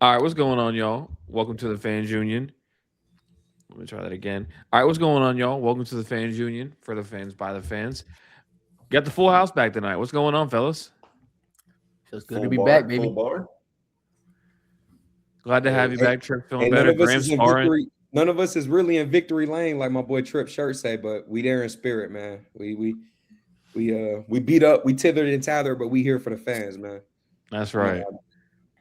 All right, what's going on, y'all? Welcome to the Fans Union. Let me try that again. All right, what's going on, y'all? Welcome to the Fans Union for the fans by the fans. Got the full house back tonight. What's going on, fellas? Feels good to Full be back, bar, full baby. bar. Glad to have Hey, you hey, back, Trip. Feeling Hey, none better. of us Graham is in sparring. victory. None of us is really in victory lane, like my boy Trip Shirt say. But we there in spirit, man. We beat up, we tethered and tethered, but we here for the fans, man. That's I'm right.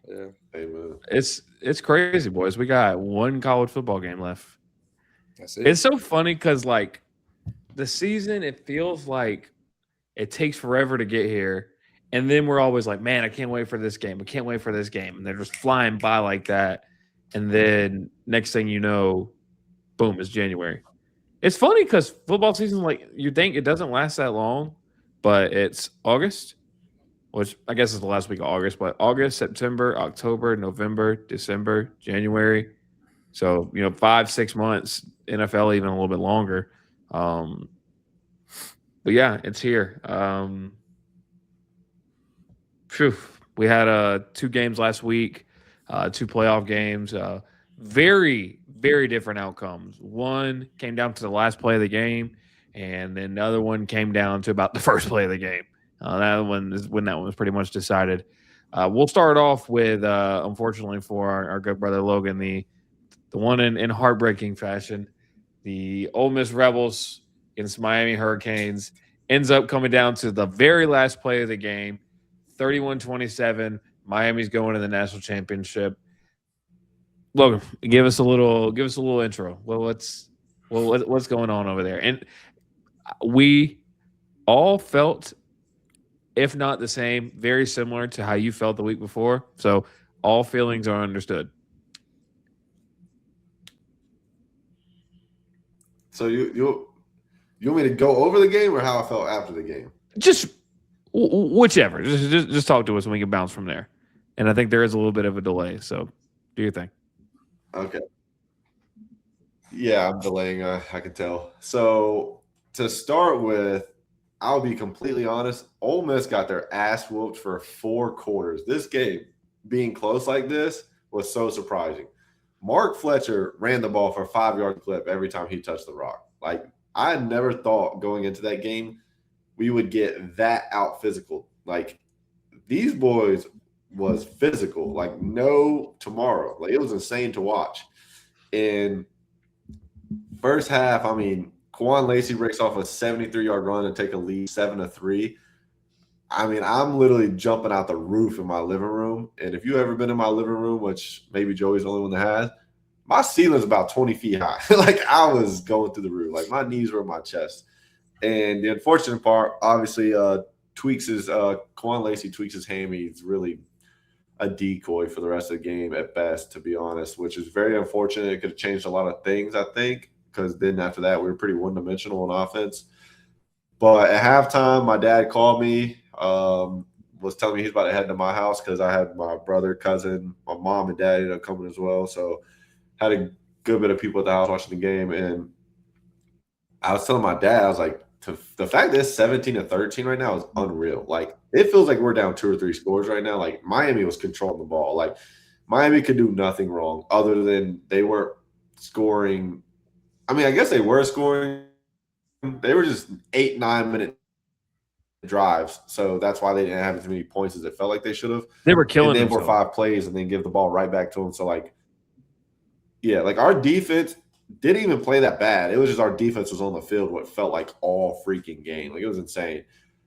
yeah. man. It's crazy, boys. We got one college football game left. That's It's it. so funny because like the season, it feels like it takes forever to get here. And then we're always like, man, I can't wait for this game. I can't wait for this game. And they're just flying by like that. And then next thing you know, boom, it's January. It's funny because football season, like you think it doesn't last that long, but it's August, which I guess is the last week of August, but August, September, October, November, December, January. So, 5, 6 months, NFL even a little bit longer. Um, but yeah, it's here. Phew. We had two games last week, two playoff games. Very different outcomes. One came down to the last play of the game, and then the other one came down to about the first play of the game. That one is when that one was pretty much decided. We'll start off with, unfortunately for our good brother Logan, the one in heartbreaking fashion. The Ole Miss Rebels against Miami Hurricanes ends up coming down to the very last play of the game, 31-27. Miami's going to the national championship. Logan, give us a little intro. What's going on over there? And we all felt, if not the same, very similar to how you felt the week before. So all feelings are understood. So you want me to go over the game or how I felt after the game? Just whichever. Just talk to us and we can bounce from there. And I think there is a little bit of a delay. So do your thing. Okay. Yeah, I'm delaying. I can tell. So to start with, I'll be completely honest. Ole Miss got their ass whooped for 4 quarters. This game being close like this was so surprising. Mark Fletcher ran the ball for a 5 yard clip every time he touched the rock. Like I never thought going into that game we would get that out physical. Like these boys was physical, like no tomorrow. Like it was insane to watch. And first half, I mean, Quan Lacey breaks off a 73-yard run and take a lead 7-3. I mean, I'm literally jumping out the roof in my living room. And if you ever been in my living room, which maybe Joey's the only one that has, my ceiling's about 20 feet high. Like I was going through the roof. Like my knees were in my chest. And the unfortunate part, obviously, Quan Lacey tweaks his hammy. He's really a decoy for the rest of the game at best, to be honest, which is very unfortunate. It could have changed a lot of things, I think, because then after that, we were pretty one dimensional on offense. But at halftime, my dad called me, was telling me he's about to head to my house because I had my brother, cousin, my mom, and dad ended up coming as well. So had a good bit of people at the house watching the game. And I was telling my dad, I was like, the fact that it's 17-13 right now is unreal. Like it feels like we're down 2 or 3 scores right now. Like Miami was controlling the ball. Like Miami could do nothing wrong other than they weren't scoring. I mean, I guess they were scoring. They were just 8-9 minute drives, so that's why they didn't have as many points as it felt like they should have. They were And then killing for themselves. 5 plays, and then give the ball right back to them. So like, yeah, like our defense didn't even play that bad. It was just our defense was on the field what felt like all freaking game. Like it was insane.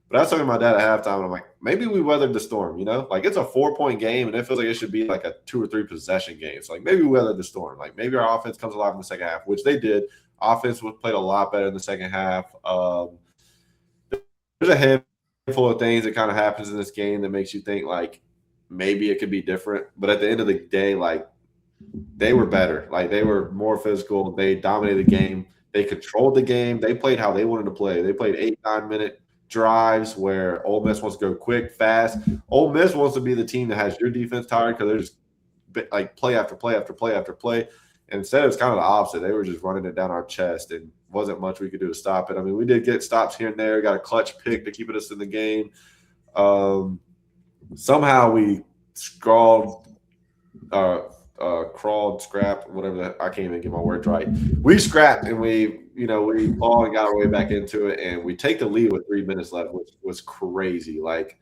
But I was talking to my dad at halftime, and I'm like, maybe we weathered the storm, you know? Like it's a 4 point game, and it feels like it should be like a 2 or 3 possession game. So like maybe we weathered the storm. Like maybe our offense comes alive in the second half, which they did. Offense was played a lot better in the second half. There's a handful of things that kind of happens in this game that makes you think like maybe it could be different. But at the end of the day, like they were better. Like they were more physical. They dominated the game. They controlled the game. They played how they wanted to play. They played 8-9 minute drives where Ole Miss wants to go quick, fast. Ole Miss wants to be the team that has your defense tired because they're just like play after play after play after play. And instead, it was kind of the opposite. They were just running it down our chest, and wasn't much we could do to stop it. I mean, we did get stops here and there. Got a clutch pick to keep us in the game. Um, Somehow we scrawled crawled, scrapped, whatever. I can't even get my words right. We scrapped and we fought and got our way back into it, and we take the lead with 3 minutes left, which was crazy. Like,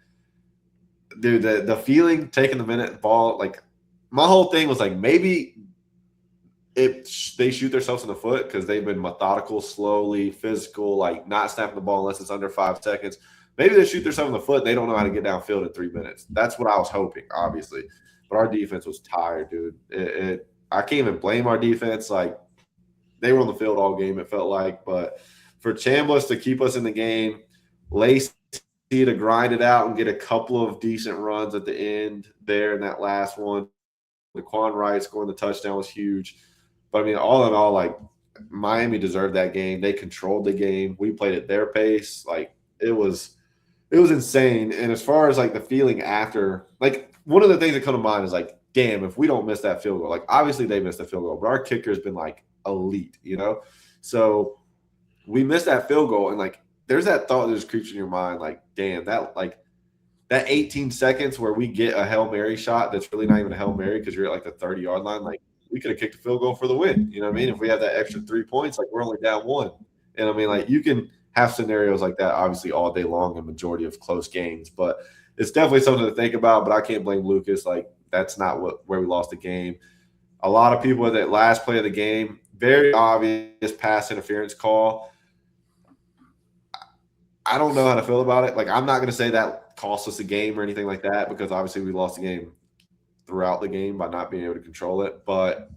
dude, the feeling taking the minute ball, like my whole thing was like maybe they shoot themselves in the foot because they've been methodical, slowly, physical, like not snapping the ball unless it's under 5 seconds. Maybe they shoot themselves in the foot and they don't know how to get downfield in 3 minutes. That's what I was hoping, obviously. But our defense was tired, dude. I can't even blame our defense. Like, they were on the field all game, it felt like. But for Chambliss to keep us in the game, Lacey to grind it out and get a couple of decent runs at the end there in that last one. Daquan Wright scoring the touchdown was huge. But, I mean, all in all, like, Miami deserved that game. They controlled the game. We played at their pace. Like, it was insane. And as far as, like, the feeling after, like, one of the things that come to mind is, like, damn, if we don't miss that field goal. Like, obviously they missed the field goal, but our kicker's been, like, elite, you know? So we missed that field goal, and, like, there's that thought that just creeps in your mind, like, damn, that 18 seconds where we get a Hail Mary shot that's really not even a Hail Mary because you're at, like, the 30-yard line, like, we could have kicked a field goal for the win. You know what I mean? If we have that extra 3 points, like, we're only down 1. And, I mean, like, you can have scenarios like that, obviously, all day long in majority of close games. But it's definitely something to think about. But I can't blame Lucas. Like, that's not where we lost the game. A lot of people at that last play of the game, very obvious pass interference call. I don't know how to feel about it. Like, I'm not going to say that cost us a game or anything like that because obviously we lost the game throughout the game by not being able to control it. But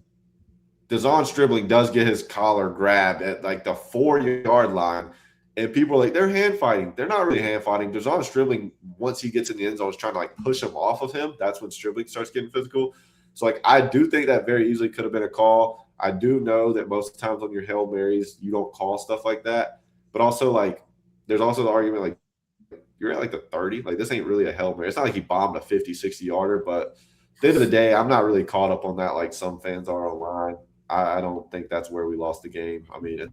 Dazon Stribling does get his collar grabbed at, like, the 4-yard line. And people are like, they're hand fighting. They're not really hand fighting. Dazon Stribling, once he gets in the end zone, is trying to, like, push him off of him. That's when Stribling starts getting physical. So, like, I do think that very easily could have been a call. I do know that most of the times on your Hail Marys, you don't call stuff like that. But also, like, there's also the argument, like, you're at, like, the 30. Like, this ain't really a Hail Mary. It's not like he bombed a 50, 60-yarder. But at the end of the day, I'm not really caught up on that like some fans are online. I don't think that's where we lost the game. I mean, at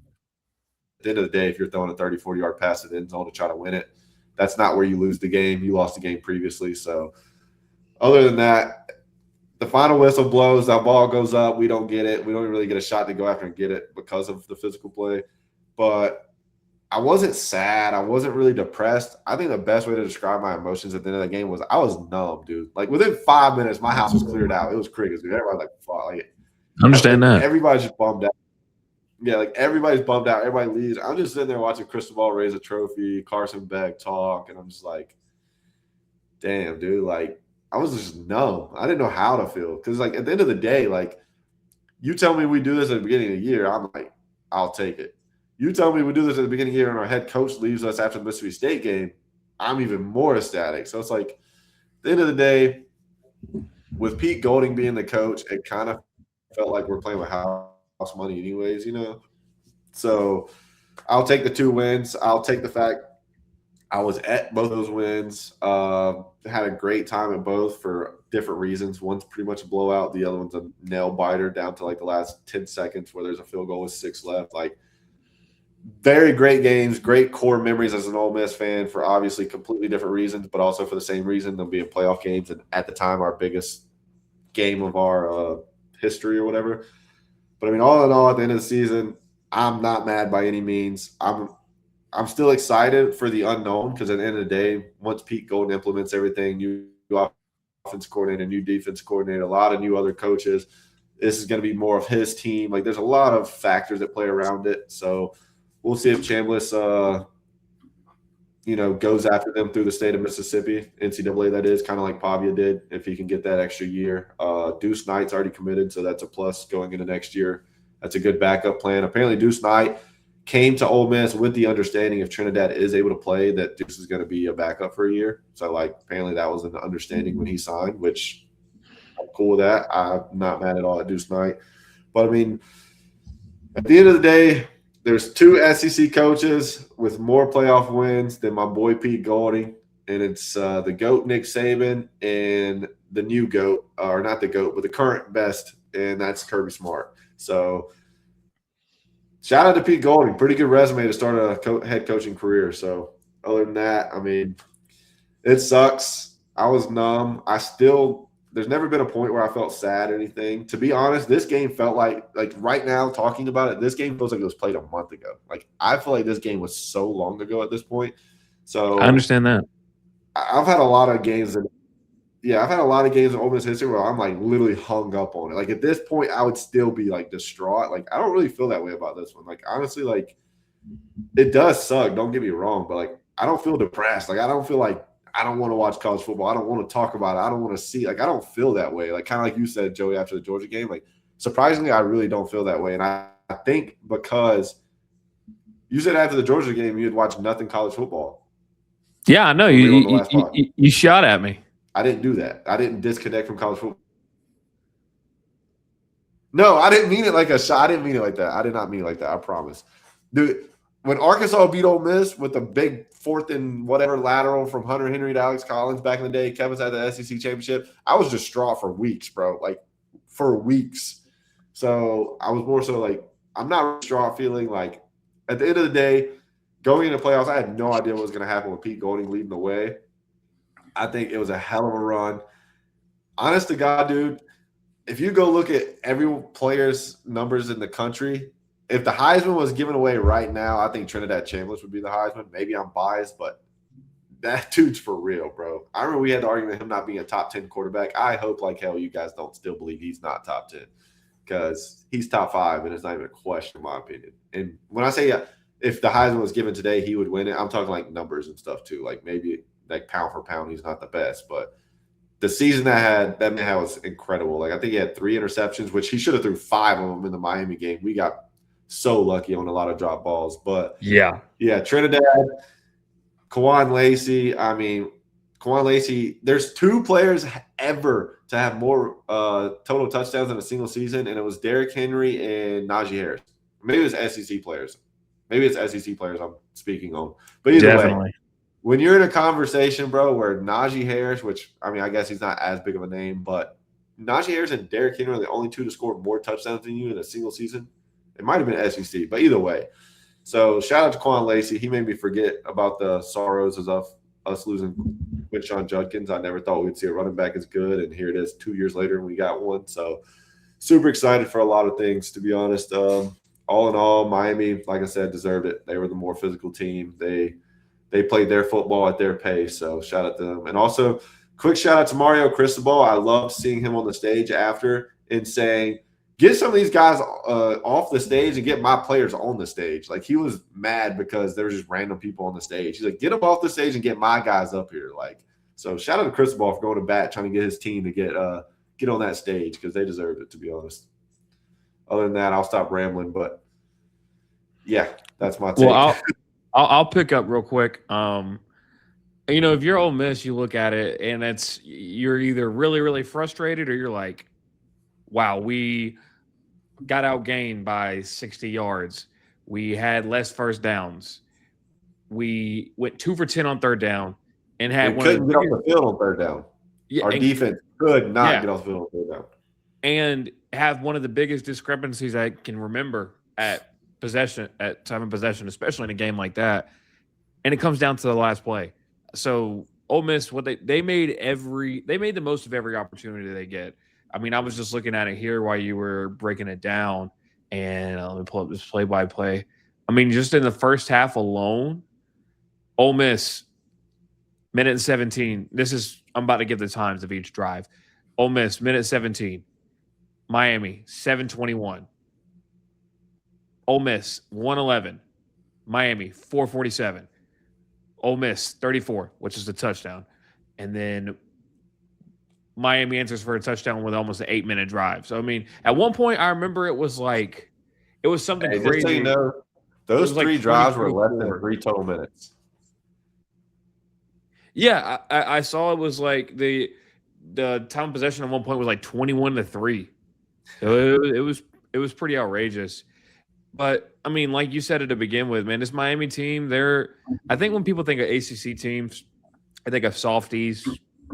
the end of the day, if you're throwing a 30, 40-yard pass to the end zone to try to win it, that's not where you lose the game. You lost the game previously. So other than that, the final whistle blows, that ball goes up. We don't get it. We don't even really get a shot to go after and get it because of the physical play. But I wasn't sad. I wasn't really depressed. I think the best way to describe my emotions at the end of the game was I was numb, dude. Like, within 5 minutes, my house was cleared out. It was crazy, dude. Everybody was like, fuck. Like, I understand that. Everybody's just bummed out. Yeah, like, everybody's bummed out. Everybody leaves. I'm just sitting there watching Cristobal raise a trophy, Carson Beck talk, and I'm just like, damn, dude. Like, I was just numb. I didn't know how to feel. Because, like, at the end of the day, like, you tell me we do this at the beginning of the year, I'm like, I'll take it. You tell me we do this at the beginning of the year and our head coach leaves us after the Mississippi State game, I'm even more ecstatic. So it's like, at the end of the day, with Pete Golding being the coach, it kind of felt like we're playing with house money anyways, you know? So I'll take the 2 wins. I'll take the fact I was at both those wins. Had a great time at both for different reasons. One's pretty much a blowout. The other one's a nail biter down to, like, the last 10 seconds where there's a field goal with 6 left. Like, very great games, great core memories as an Ole Miss fan for obviously completely different reasons, but also for the same reason, them being playoff games and at the time our biggest game of our history or whatever. But I mean, all in all, at the end of the season, I'm not mad by any means. I'm still excited for the unknown because at the end of the day, once Pete Golden implements everything, new offense coordinator, new defense coordinator, a lot of new other coaches, this is going to be more of his team. Like, there's a lot of factors that play around it. So we'll see if Chambliss, goes after them through the state of Mississippi, NCAA that is, kind of like Pavia did, if he can get that extra year. Deuce Knight's already committed, so that's a plus going into next year. That's a good backup plan. Apparently Deuce Knight came to Ole Miss with the understanding if Trinidad is able to play that Deuce is going to be a backup for a year. So, like, apparently that was an understanding when he signed, which I'm cool with that. I'm not mad at all at Deuce Knight. But, I mean, at the end of the day, there's 2 SEC coaches with more playoff wins than my boy Pete Golding, and it's the GOAT Nick Saban and the new GOAT, or not the GOAT, but the current best, and that's Kirby Smart. So shout out to Pete Golding. Pretty good resume to start a head coaching career. So other than that, I mean, it sucks. I was numb. I still there's never been a point where I felt sad or anything. To be honest, this game felt like right now talking about it, this game feels like it was played a month ago. Like I feel like this game was so long ago at this point. So I understand that. I've had a lot of games I've had a lot of games in Ole Miss history where I'm like literally hung up on it. Like at this point, I would still be like distraught. Like I don't really feel that way about this one. Like honestly, like it does suck. Don't get me wrong, but like I don't feel depressed. Like I don't feel like I don't want to watch college football. I don't want to talk about it. I don't want to see. Like I don't feel that way. Like kind of like you said, Joey, after the Georgia game. Like surprisingly, I really don't feel that way. And I think because you said after the Georgia game, you had watched nothing college football. Yeah, I know. You shot at me. I didn't do that. I didn't disconnect from college football. No, I didn't mean it like a shot. I didn't mean it like that. I did not mean it like that. I promise. Dude, when Arkansas beat Ole Miss with a big 4th and whatever lateral from Hunter Henry to Alex Collins back in the day, Kevin's had the SEC championship. I was distraught for weeks, bro. Like for weeks. So I was more so like, I'm not distraught feeling like at the end of the day, going into playoffs, I had no idea what was going to happen with Pete Golding leading the way. I think it was a hell of a run. Honest to God, dude, if you go look at every player's numbers in the country, if the Heisman was given away right now, I think Trinidad Chambliss would be the Heisman. Maybe I'm biased, but that dude's for real, bro. I remember we had the argument of him not being a top 10 quarterback. I hope like hell you guys don't still believe he's not top 10 because he's top 5, and it's not even a question in my opinion. And when I say if the Heisman was given today, he would win it, I'm talking like numbers and stuff too. Like maybe like pound for pound, he's not the best, but the season that man had was incredible. Like I think he had 3 interceptions, which he should have threw 5 of them in the Miami game. We got so lucky on a lot of drop balls, but yeah, Trinidad, Kawan Lacey. I mean, Kawan Lacey. There's 2 players ever to have more total touchdowns in a single season, and it was Derrick Henry and Najee Harris. Maybe it's SEC players. Maybe it's SEC players I'm speaking on, but either way. When you're in a conversation, bro, where Najee Harris, which, I mean, I guess he's not as big of a name, but Najee Harris and Derrick Henry are the only 2 to score more touchdowns than you in a single season. It might have been SEC, but either way. So shout out to Quan Lacey. He made me forget about the sorrows of us losing Quinshon Judkins. I never thought we'd see a running back as good, and here it is 2 years later, and we got one. So super excited for a lot of things, to be honest. All in all, Miami, like I said, deserved it. They were the more physical team. They played their football at their pace, so shout out to them. And also, quick shout out to Mario Cristobal. I love seeing him on the stage after and saying, get some of these guys off the stage and get my players on the stage. Like, he was mad because there were just random people on the stage. He's like, get them off the stage and get my guys up here. Like, so shout out to Cristobal for going to bat, trying to get his team to get on that stage because they deserved it, to be honest. Other than that, I'll stop rambling. But, yeah, that's my take. Well, I'll pick up real quick. You know, if you're Ole Miss, you look at it and you're either really, really frustrated or you're like, wow, we got outgained by 60 yards. We had less first downs. We went 2 for 10 on 3rd down and had one. Couldn't get off the field on 3rd down. Yeah, our defense could not get off the field on 3rd down. And have one of the biggest discrepancies I can remember at time of possession, especially in a game like that. And it comes down to the last play. So Ole Miss, they made the most of every opportunity they get. I mean, I was just looking at it here while you were breaking it down, and let me pull up this play-by-play. I mean, just in the first half alone, Ole Miss, minute 17. I'm about to give the times of each drive. Ole Miss, minute 17. Miami, 7:21. Ole Miss, 111. Miami, 4:47. Ole Miss, 34, which is the touchdown. And then Miami answers for a touchdown with almost an 8-minute drive. So, I mean, at one point, I remember it was something crazy. Just so you know, those 3 drives were less than 3 total minutes. Yeah, I saw it was like the time of possession at one point was like 21-3. So it was pretty outrageous. But, I mean, like you said at the begin with, man, this Miami team, I think when people think of ACC teams, I think of softies,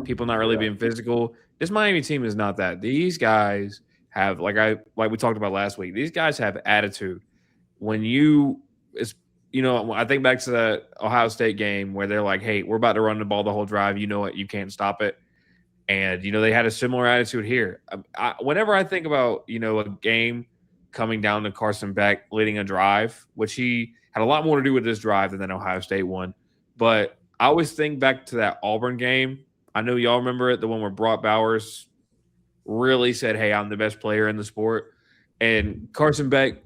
people not really being physical. This Miami team is not that. These guys have, like we talked about last week, these guys have attitude. When I think back to the Ohio State game where they're like, hey, we're about to run the ball the whole drive. You know what? You can't stop it. And, they had a similar attitude here. Whenever I think about, a game coming down to Carson Beck leading a drive, which he had a lot more to do with this drive than that Ohio State one. But I always think back to that Auburn game. I know y'all remember it, the one where Brock Bowers really said, hey, I'm the best player in the sport. And Carson Beck,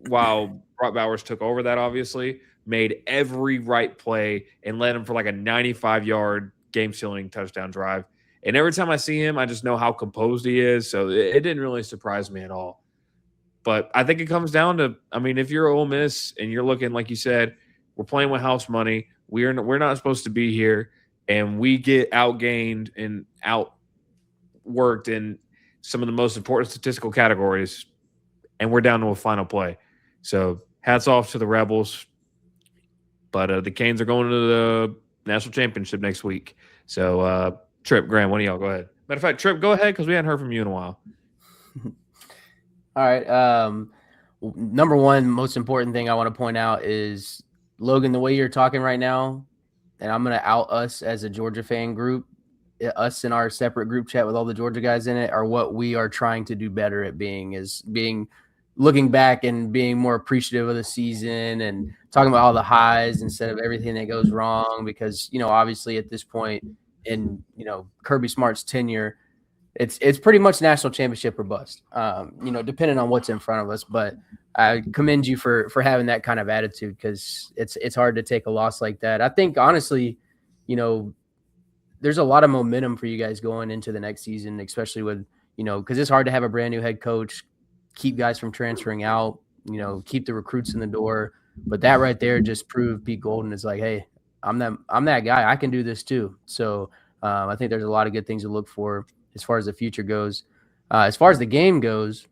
while Brock Bowers took over that, obviously, made every right play and led him for like a 95-yard game-sealing touchdown drive. And every time I see him, I just know how composed he is. So it didn't really surprise me at all. But I think it comes down to, if you're Ole Miss and you're looking, like you said, we're playing with house money. We're not supposed to be here. And we get outgained and outworked in some of the most important statistical categories. And we're down to a final play. So hats off to the Rebels. But the Canes are going to the national championship next week. So, Trip, Graham, one of y'all go ahead. Matter of fact, Trip, go ahead because we hadn't heard from you in a while. All right. Number one, most important thing I want to point out is, Logan, the way you're talking right now, and I'm going to out us as a Georgia fan group, us in our separate group chat with all the Georgia guys in it, are what we are trying to do better at looking back and being more appreciative of the season and talking about all the highs instead of everything that goes wrong. Because, obviously at this point in, Kirby Smart's tenure, it's pretty much national championship or bust, depending on what's in front of us. But I commend you for having that kind of attitude, because it's hard to take a loss like that. I think, honestly, there's a lot of momentum for you guys going into the next season, especially with, because it's hard to have a brand new head coach, keep guys from transferring out, keep the recruits in the door. But that right there just proved Pete Golden is like, hey, I'm that guy. I can do this too. So I think there's a lot of good things to look for as far as the future goes. As far as the game goes,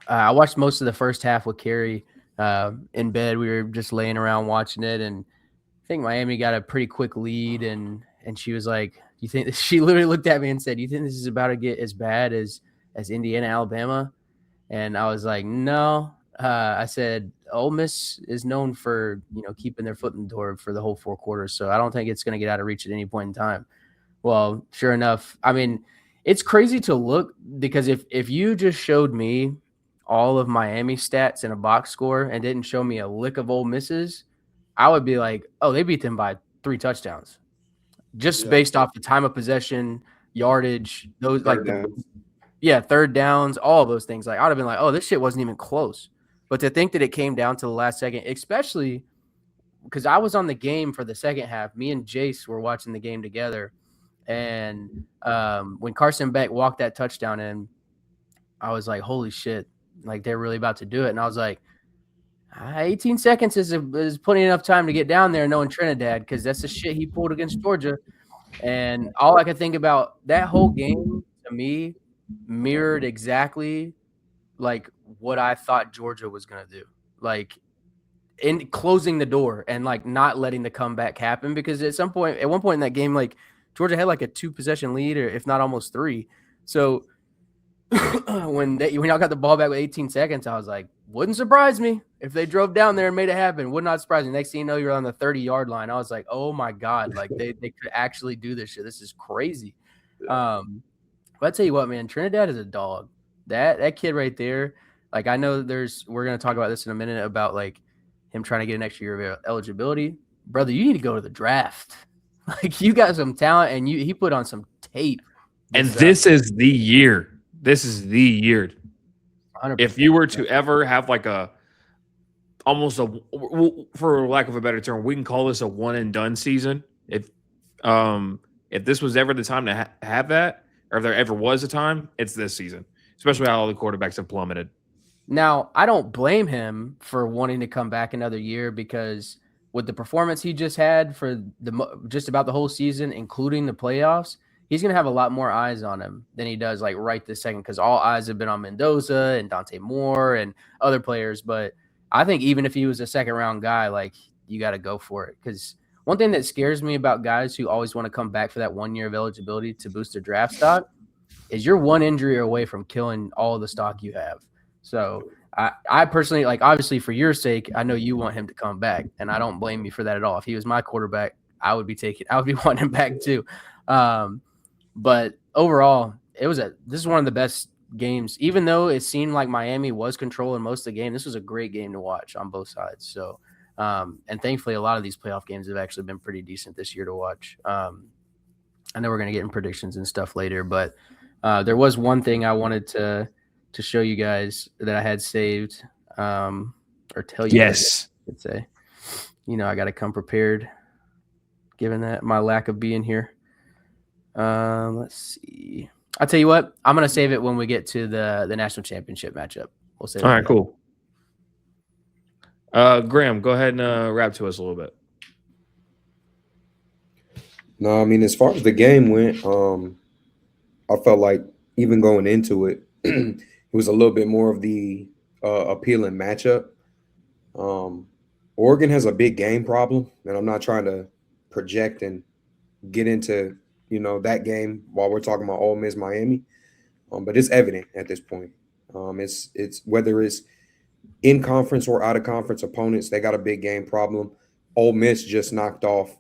I watched most of the first half with Carrie in bed. We were just laying around watching it, and I think Miami got a pretty quick lead, and she was like, "You think?" She literally looked at me and said, "You think this is about to get as bad as Indiana, Alabama?" And I was like, "No." I said, "Ole Miss is known for keeping their foot in the door for the whole 4 quarters, so I don't think it's going to get out of reach at any point in time." Well, sure enough, it's crazy to look, because if you just showed me all of Miami stats in a box score and didn't show me a lick of Ole Miss's, I would be like, oh, they beat them by 3 touchdowns. Just based off the time of possession, yardage, those third downs, all of those things. Like, I would have been like, oh, this shit wasn't even close. But to think that it came down to the last second, especially because I was on the game for the second half. Me and Jace were watching the game together. And when Carson Beck walked that touchdown in, I was like, holy shit, like they're really about to do it. And I was like, 18 seconds is plenty enough time to get down there knowing Trinidad, because that's the shit he pulled against Georgia. And all I could think about, that whole game to me mirrored exactly like what I thought Georgia was going to do. Like, in closing the door and like not letting the comeback happen, because at one point in that game, like Georgia had like a 2-possession lead, or if not almost 3. So when y'all got the ball back with 18 seconds, I was like, wouldn't surprise me if they drove down there and made it happen. Would not surprise me. Next thing you know, you're on the 30-yard line. I was like, oh my God, like they could actually do this shit. This is crazy. But I tell you what, man, Trinidad is a dog. That kid right there. Like, I know we're going to talk about this in a minute about like him trying to get an extra year of eligibility. Brother, you need to go to the draft. Like, you got some talent, and he put on some tape. And this is the year. This is the year. 100%. If you were to ever have like for lack of a better term, we can call this a one and done season. If this was ever the time to have that, or if there ever was a time, it's this season, especially how all the quarterbacks have plummeted. Now, I don't blame him for wanting to come back another year, because with the performance he just had for just about the whole season, including the playoffs, he's going to have a lot more eyes on him than he does like right this second, because all eyes have been on Mendoza and Dante Moore and other players. But I think even if he was a second-round guy, like, you got to go for it. Because one thing that scares me about guys who always want to come back for that 1 year of eligibility to boost their draft stock is you're one injury away from killing all the stock you have. So I personally, like, obviously for your sake, I know you want him to come back, and I don't blame you for that at all. If he was my quarterback, I would be wanting him back too. But overall, this is one of the best games. Even though it seemed like Miami was controlling most of the game, this was a great game to watch on both sides. So, and thankfully, a lot of these playoff games have actually been pretty decent this year to watch. I know we're going to get in predictions and stuff later, but there was one thing I wanted to show you guys that I had saved, or tell you guys, I should say. I got to come prepared, given that my lack of being here. Let's see. I'll tell you what. I'm going to save it when we get to the national championship matchup. We'll save it. All right, cool. Graham, go ahead and rap to us a little bit. No, I mean, as far as the game went, I felt like even going into it, it was a little bit more of the appealing matchup. Oregon has a big game problem, and I'm not trying to project and get into that game while we're talking about Ole Miss Miami, but it's evident at this point. It's whether it's in conference or out of conference opponents, they got a big game problem. Ole Miss just knocked off,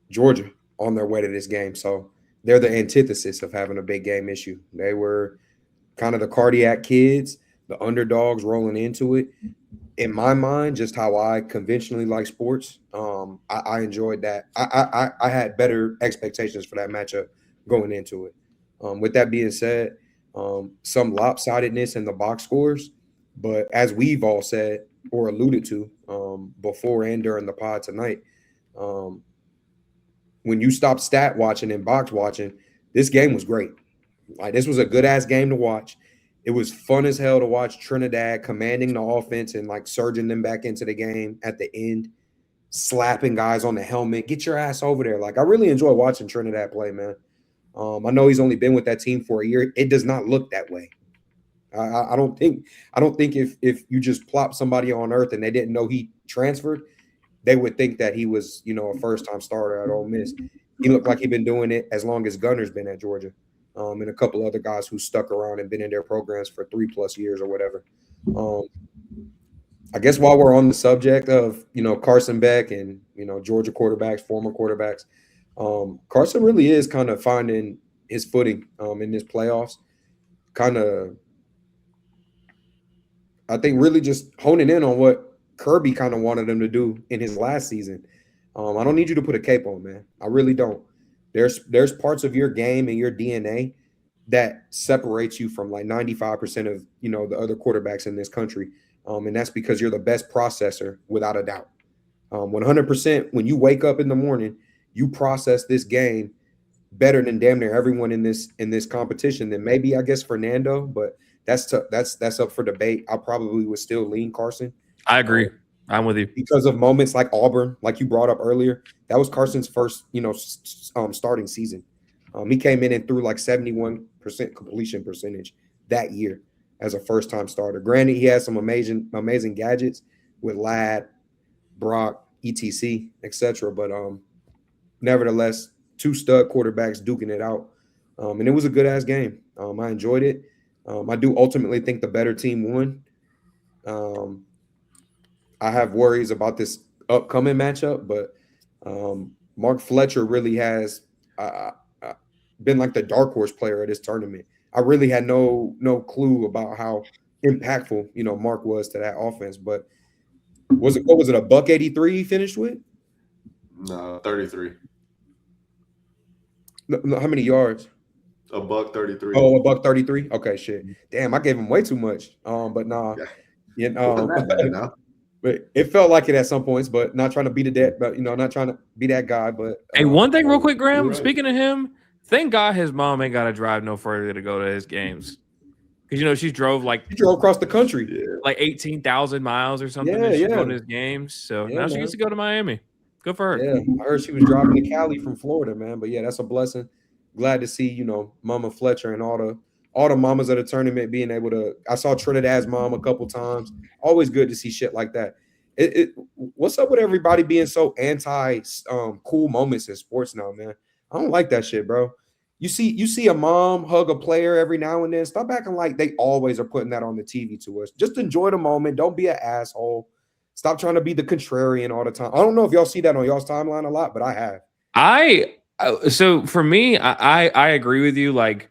Georgia on their way to this game, so they're the antithesis of having a big game issue. They were kind of the cardiac kids, the underdogs rolling into it. In my mind, just how I conventionally like sports, I enjoyed that. I had better expectations for that matchup going into it. With that being said, some lopsidedness in the box scores, but as we've all said or alluded to before and during the pod tonight, when you stop stat watching and box watching, this game was great. Like, this was a good-ass game to watch. It was fun as hell to watch Trinidad commanding the offense and, like, surging them back into the game at the end, slapping guys on the helmet. Get your ass over there. Like, I really enjoy watching Trinidad play, man. I know he's only been with that team for a year. It does not look that way. I don't think if you just plop somebody on earth and they didn't know he transferred, they would think that he was, a first-time starter at Ole Miss. He looked like he'd been doing it as long as Gunner's been at Georgia, and a couple other guys who stuck around and been in their programs for 3+ years or whatever. I guess while we're on the subject of, Carson Beck and, Georgia quarterbacks, former quarterbacks, Carson really is kind of finding his footing in this playoffs. Kind of, I think, really just honing in on what Kirby kind of wanted him to do in his last season. I don't need you to put a cape on, man. I really don't. There's parts of your game and your DNA that separates you from like 95% of, the other quarterbacks in this country. And that's because you're the best processor without a doubt. 100%, when you wake up in the morning, you process this game better than damn near everyone in this competition. Than maybe, I guess, Fernando, but that's up for debate. I probably would still lean Carson. I agree. I'm with you. Because of moments like Auburn, like you brought up earlier, that was Carson's first, starting season. He came in and threw like 71% completion percentage that year as a first-time starter. Granted, he had some amazing gadgets with Ladd, Brock, etc., etc. But nevertheless, 2 stud quarterbacks duking it out, and it was a good-ass game. I enjoyed it. I do ultimately think the better team won. I have worries about this upcoming matchup, but Mark Fletcher really has been like the dark horse player of this tournament. I really had no clue about how impactful, Mark was to that offense. But what was it, a $183 he finished with? No, 33. No, how many yards? A $133. Oh, a $133. Okay, shit. Damn, I gave him way too much. But nah, Not bad now. But it felt like it at some points, but not trying to be not trying to be that guy. But hey, one thing real quick, Graham. Right. Speaking of him, thank God his mom ain't got to drive no further to go to his games. Because, she drove he drove across the country. Yeah. like 18,000 miles or something to go to his games. So now she gets to go to Miami. Good for her. Yeah, I heard she was driving to Cali from Florida, man. But yeah, that's a blessing. Glad to see, Mama Fletcher and all the mamas of the tournament being able to. I saw Trinidad's mom a couple times. Always good to see shit like that. What's up with everybody being so anti cool moments in sports now, man? I don't like that shit, bro. You see a mom hug a player every now and then. Stop acting like they always are putting that on the TV to us. Just enjoy the moment. Don't be an asshole. Stop trying to be the contrarian all the time. I don't know if y'all see that on y'all's timeline a lot, but I have. So for me, I agree with you. Like,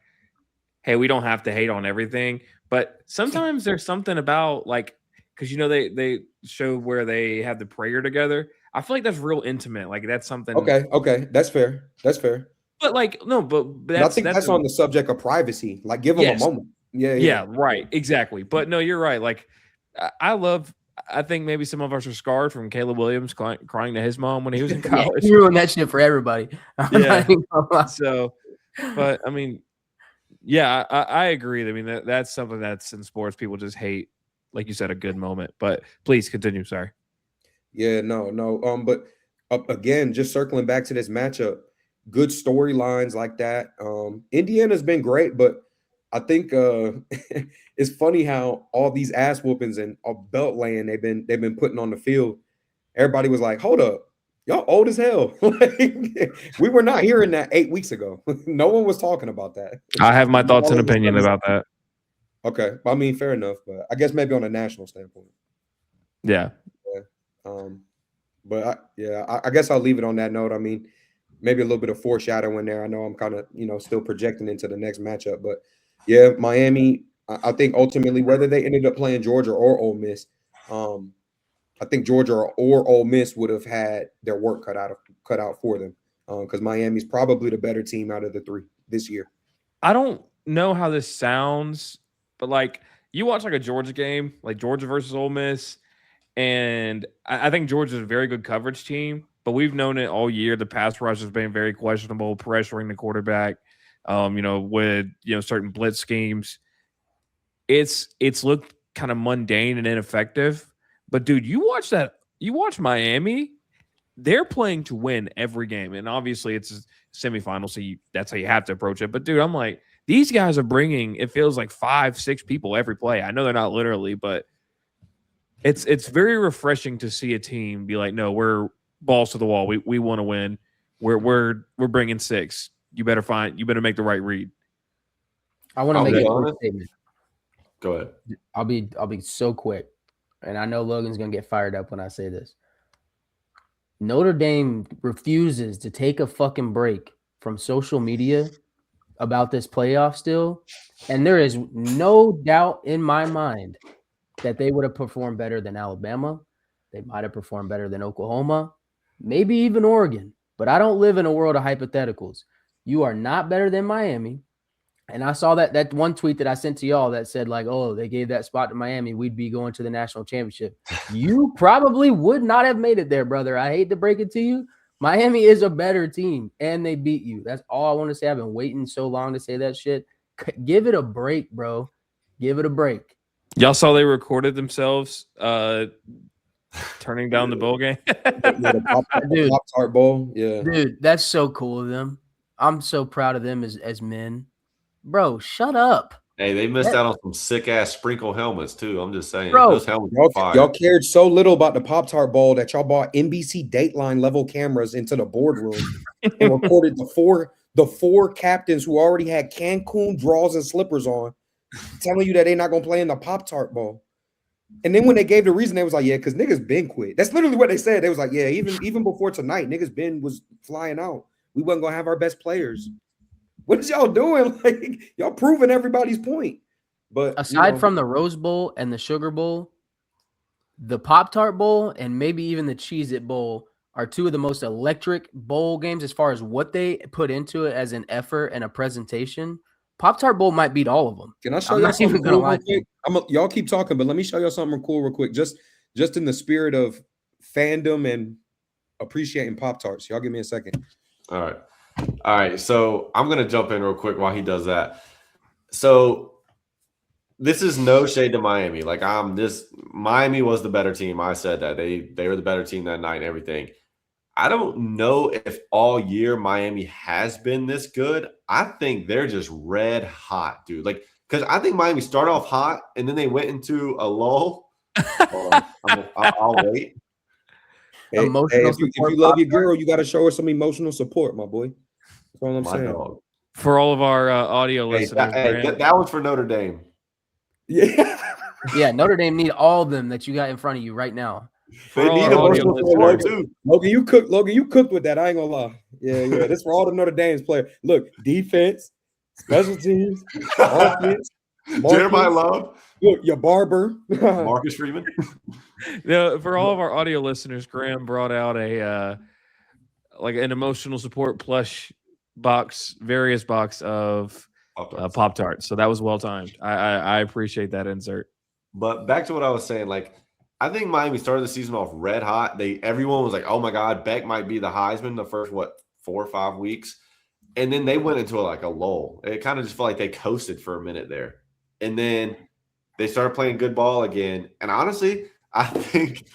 hey, we don't have to hate on everything, but sometimes there's something about like because they show where they have the prayer together. I feel like that's real intimate. Like that's something. Okay, that's fair. That's fair. But like no, but But I think that's on the subject of privacy. Like, give them a yes, moment. Yeah. yeah, right, exactly. But no, you're right. Like I love. I think maybe some of us are scarred from Caleb Williams crying to his mom when he was in Yeah, college. you ruined that shit for everybody. Yeah. So, but I mean, yeah, I agree. I mean, that's something that's in sports. People just hate, like you said, a good moment. But please continue. Sorry. Yeah, no. But again, just circling back to this matchup, good storylines like that. Indiana's been great, but I think it's funny how all these ass whoopings and belt laying they've been putting on the field. Everybody was like, "Hold up, y'all old as hell." Like, we were not hearing that 8 weeks ago. No one was talking about that. I have my thoughts and All of a opinion sudden- about that. Okay, I mean, fair enough, but I guess maybe on a national standpoint. Yeah. But I guess I'll leave it on that note. I mean, maybe a little bit of foreshadowing there. I know I'm kind of, still projecting into the next matchup, but yeah, Miami, I think ultimately whether they ended up playing Georgia or Ole Miss, I think Georgia or Ole Miss would have had their work cut out for them because Miami's probably the better team out of the three this year. I don't know how this sounds, but like you watch like a Georgia game, like Georgia versus Ole Miss, and I think Georgia's a very good coverage team, but we've known it all year. The pass rush has been very questionable, pressuring the quarterback, with certain blitz schemes. It's looked kind of mundane and ineffective. But dude, you watch Miami, they're playing to win every game. And obviously it's a semifinal, so that's how you have to approach it. But dude, I'm like, these guys are bringing, it feels like 5-6 people every play. I know they're not literally, but it's very refreshing to see a team be like, no, we're balls to the wall. We want to win. We're bringing 6. You better make the right read. I want to I'll make be a quick honest. statement. Go ahead. I'll be so quick, and I know Logan's gonna get fired up when I say this. Notre Dame refuses to take a fucking break from social media about this playoff still, and there is no doubt in my mind that they would have performed better than Alabama. They might have performed better than Oklahoma, maybe even Oregon. But I don't live in a world of hypotheticals. You are not better than Miami. And I saw that one tweet that I sent to y'all that said, like, oh, they gave that spot to Miami, we'd be going to the national championship. You probably would not have made it there, brother. I hate to break it to you. Miami is a better team, and they beat you. That's all I want to say. I've been waiting so long to say that shit. Give it a break, bro. Give it a break. Y'all saw they recorded themselves turning down the bowl game. The Pop-Tart Bowl. Yeah. Dude, that's so cool of them. I'm so proud of them as men. Bro, shut up. Hey, they missed out on some sick ass sprinkle helmets too. I'm just saying, Bro, those helmets are fire. Y'all cared so little about the Pop-Tart Bowl that y'all bought NBC Dateline level cameras into the boardroom and recorded the four captains who already had Cancun draws and slippers on, telling you that they're not gonna play in the Pop-Tart Bowl. And then when they gave the reason, they was like, yeah, because niggas been quit. That's literally what they said. They was like, yeah, even before tonight, niggas was flying out. We wasn't gonna have our best players. What is y'all doing? Like, y'all proving everybody's point. But aside from the Rose Bowl and the Sugar Bowl, the Pop-Tart Bowl and maybe even the Cheez-It Bowl are two of the most electric bowl games as far as what they put into it as an effort and a presentation. Pop-Tart Bowl might beat all of them. Can I show I'm y'all not even something gonna cool lie real to you. quick? Y'all keep talking, but let me show y'all something cool real quick. Just in the spirit of fandom and appreciating Pop-Tarts. Y'all give me a second. All right. So I'm gonna jump in real quick while he does that. So this is no shade to Miami. Like Miami was the better team. I said that they were the better team that night and everything. I don't know if all year Miami has been this good. I think they're just red hot, dude. Like, because I think Miami started off hot and then they went into a lull. I'll wait. Hey, Emotional if you support love your Pop-Tart. girl, you got to show her some emotional support, my boy. That's all I'm My saying. dog. For all of our audio Hey, listeners, that was for Notre Dame. Yeah. Yeah, Notre Dame need all of them that you got in front of you right now. For They all need our audio emotional support listeners, too. Logan, you cooked with that. I ain't gonna lie. Yeah. This for all the Notre Dame's players. Look, defense, special teams, offense, Jeremiah Marcus. Love, Look, your barber. Marcus Freeman. no, for all of our audio listeners, Graham brought out a like an emotional support plush box, various box of Pop-Tarts. Pop-Tarts. So that was well timed. I appreciate that insert. But back to what I was saying, like I think Miami started the season off red hot. Everyone was like, "Oh my God, Beck might be the Heisman." The first 4 or 5 weeks, and then they went into a lull. It kind of just felt like they coasted for a minute there, and then they started playing good ball again. And honestly, I think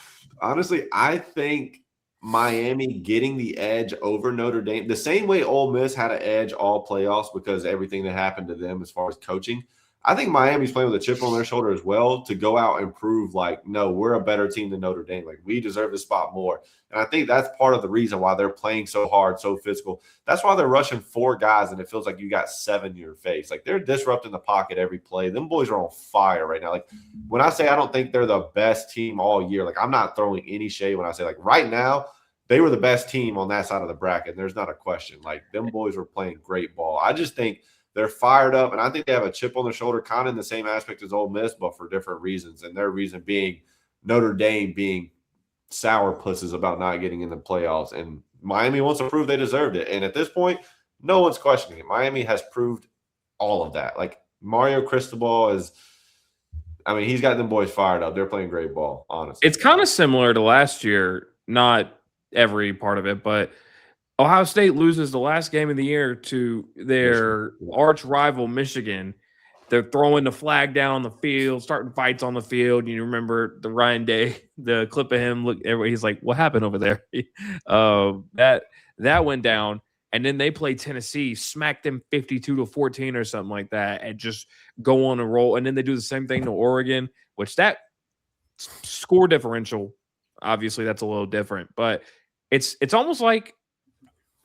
Miami getting the edge over Notre Dame, the same way Ole Miss had an edge all playoffs because everything that happened to them as far as coaching. I think Miami's playing with a chip on their shoulder as well to go out and prove no, we're a better team than Notre Dame. Like we deserve this spot more. And I think that's part of the reason why they're playing so hard, so physical. That's why they're rushing 4 guys and it feels like you got 7 in your face. Like they're disrupting the pocket every play. Them boys are on fire right now. Like when I say I don't think they're the best team all year, like I'm not throwing any shade when I say right now they were the best team on that side of the bracket. There's not a question. Like them boys were playing great ball. I just think they're fired up, and I think they have a chip on their shoulder, kind of in the same aspect as Ole Miss, but for different reasons. And their reason being Notre Dame being sourpusses about not getting in the playoffs. And Miami wants to prove they deserved it. And at this point, no one's questioning it. Miami has proved all of that. Like Mario Cristobal he's got them boys fired up. They're playing great ball, honestly. It's kind of similar to last year, not every part of it, but Ohio State loses the last game of the year to their arch rival, Michigan. They're throwing the flag down on the field, starting fights on the field. You remember the Ryan Day, the clip of him. Look, he's like, "What happened over there?" That went down, and then they played Tennessee, smacked them 52-14 or something like that, and just go on a roll. And then they do the same thing to Oregon, which that score differential, obviously, that's a little different, but it's almost like,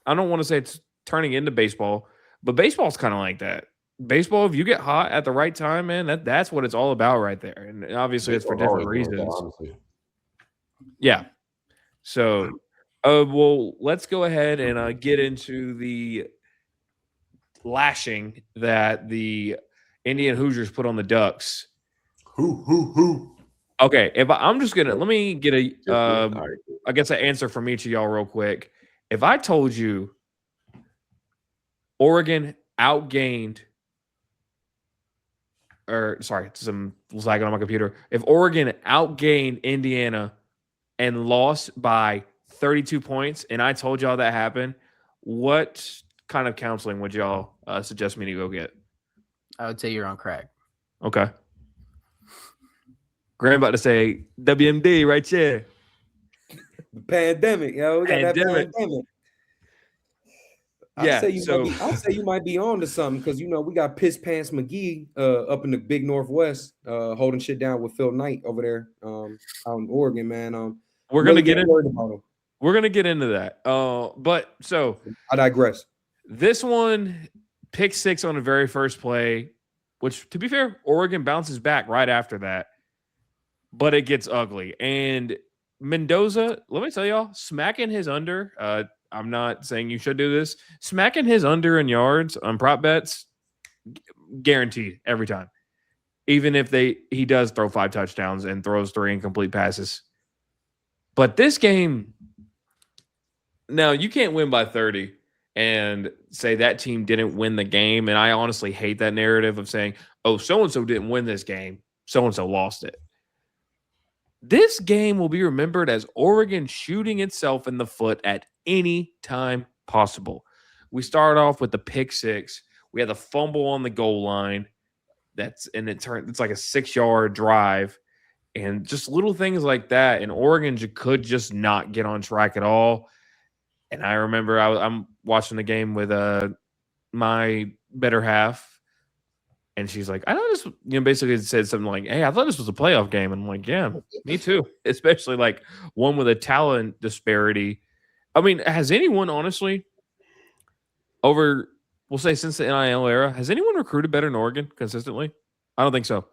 I don't want to say it's turning into baseball, but baseball's kind of like that. Baseball, if you get hot at the right time, man, that's what it's all about right there. And obviously it's for different reasons. Yeah. So, well, let's go ahead and get into the lashing that the Indian Hoosiers put on the Ducks. Who? Okay, I'm just gonna let me get I guess an answer from each of y'all real quick. If I told you Oregon outgained, some lagging on my computer. If Oregon outgained Indiana and lost by 32 points, and I told y'all that happened, what kind of counseling would y'all suggest me to go get? I would say you're on crack. Okay. Graham about to say WMD right here. The pandemic, yo. We got that pandemic. Yeah, I'd say you might be on to something because we got Piss Pants McGee up in the big Northwest holding shit down with Phil Knight over there out in Oregon, man. We're gonna get into that. But so I digress. This one, pick 6 on the very first play, which to be fair, Oregon bounces back right after that, but it gets ugly. And Mendoza, let me tell y'all, smacking his under. I'm not saying you should do this. Smacking his under in yards on prop bets, guaranteed every time. Even if he does throw 5 touchdowns and throws 3 incomplete passes. But this game, now you can't win by 30 and say that team didn't win the game. And I honestly hate that narrative of saying, oh, so-and-so didn't win this game, so-and-so lost it. This game will be remembered as Oregon shooting itself in the foot at any time possible. We start off with the pick 6. We had the fumble on the goal line. It's like a 6-yard drive. And just little things like that. And Oregon could just not get on track at all. And I remember I'm watching the game with my better half. And she's like, I thought this, basically said something like, hey, I thought this was a playoff game. And I'm like, yeah, me too. Especially like one with a talent disparity. I mean, has anyone honestly we'll say since the NIL era, has anyone recruited better than Oregon consistently? I don't think so.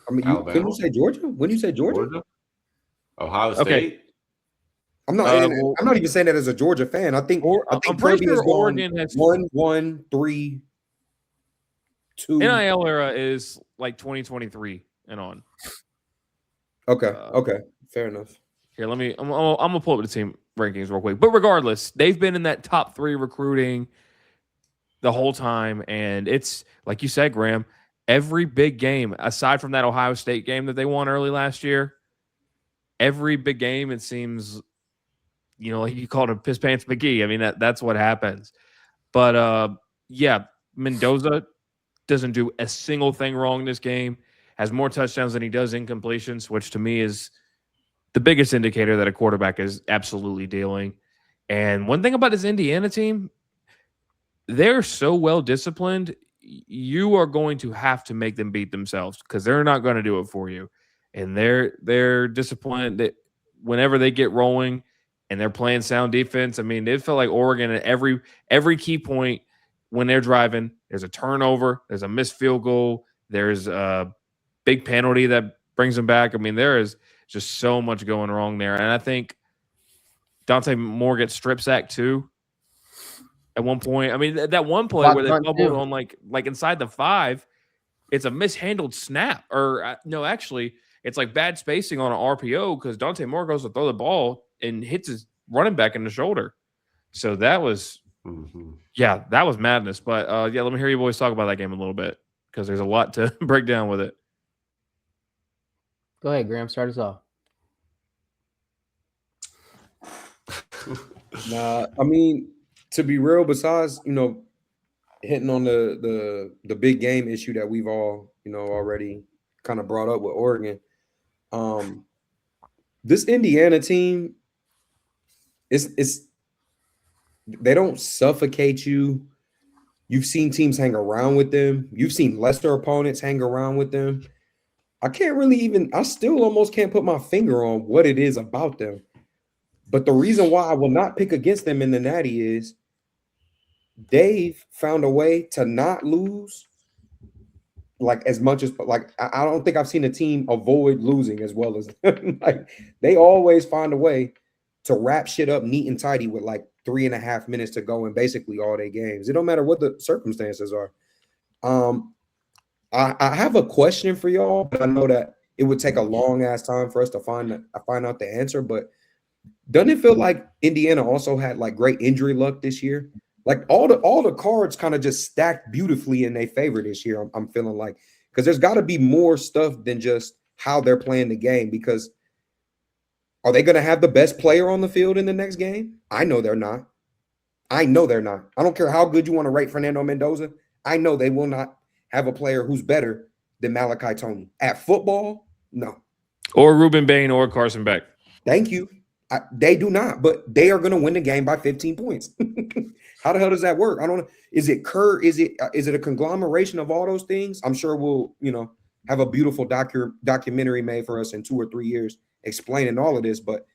I mean, couldn't Alabama? you say Georgia? When you say Georgia? Georgia? Ohio Okay. State? I'm not. I'm not even saying that as a Georgia fan. I think I'm pretty Kirby sure has gone Oregon has 1, 3, 2. NIL era is like 2023 and on. Okay, fair enough. Here, let me. I'm gonna pull up the team rankings real quick. But regardless, they've been in that top 3 recruiting the whole time, and it's like you said, Graham. Every big game, aside from that Ohio State game that they won early last year, every big game it seems, like you called him Piss Pants McGee. I mean that's what happens. But yeah, Mendoza doesn't do a single thing wrong in this game. Has more touchdowns than he does incompletions, which to me is the biggest indicator that a quarterback is absolutely dealing. And one thing about this Indiana team, they're so well disciplined. You are going to have to make them beat themselves because they're not going to do it for you. And they're disciplined that whenever they get rolling and they're playing sound defense. I mean, it felt like Oregon at every key point when they're driving, there's a turnover, there's a missed field goal, there's a big penalty that brings them back. I mean, there is just so much going wrong there. And I think Dante Moore gets strip sacked too at one point. I mean, that one play where they fumbled on like inside the 5, it's a mishandled snap. Or no, actually, it's like bad spacing on an RPO because Dante Moore goes to throw the ball and hits his running back in the shoulder. So that was that was madness. But let me hear you boys talk about that game a little bit because there's a lot to break down with it. Go ahead, Graham. Start us off. Nah, I mean, to be real, besides, hitting on the big game issue that we've all, already kind of brought up with Oregon, this Indiana team is they don't suffocate you. You've seen teams hang around with them. You've seen lesser opponents hang around with them. I still almost can't put my finger on what it is about them. But the reason why I will not pick against them in the Natty is they've found a way to not lose like as much as I don't think I've seen a team avoid losing as well as like they always find a way to wrap shit up neat and tidy with like 3.5 minutes to go in basically all their games. It don't matter what the circumstances are. I have a question for y'all, but I know that it would take a long ass time for us to find out the answer. But doesn't it feel like Indiana also had like great injury luck this year? Like all the cards kind of just stacked beautifully in their favor this year. I'm feeling like because there's got to be more stuff than just how they're playing the game. Because are they going to have the best player on the field in the next game? I know they're not. I don't care how good you want to rate Fernando Mendoza. I know they will not have a player who's better than Malachi Tony. At football, no. Or Ruben Bain or Carson Beck. Thank you. They do not, but they are going to win the game by 15 points. How the hell does that work? I don't know. Is it Is it a conglomeration of all those things? I'm sure we'll, have a beautiful documentary made for us in 2 or 3 years explaining all of this. But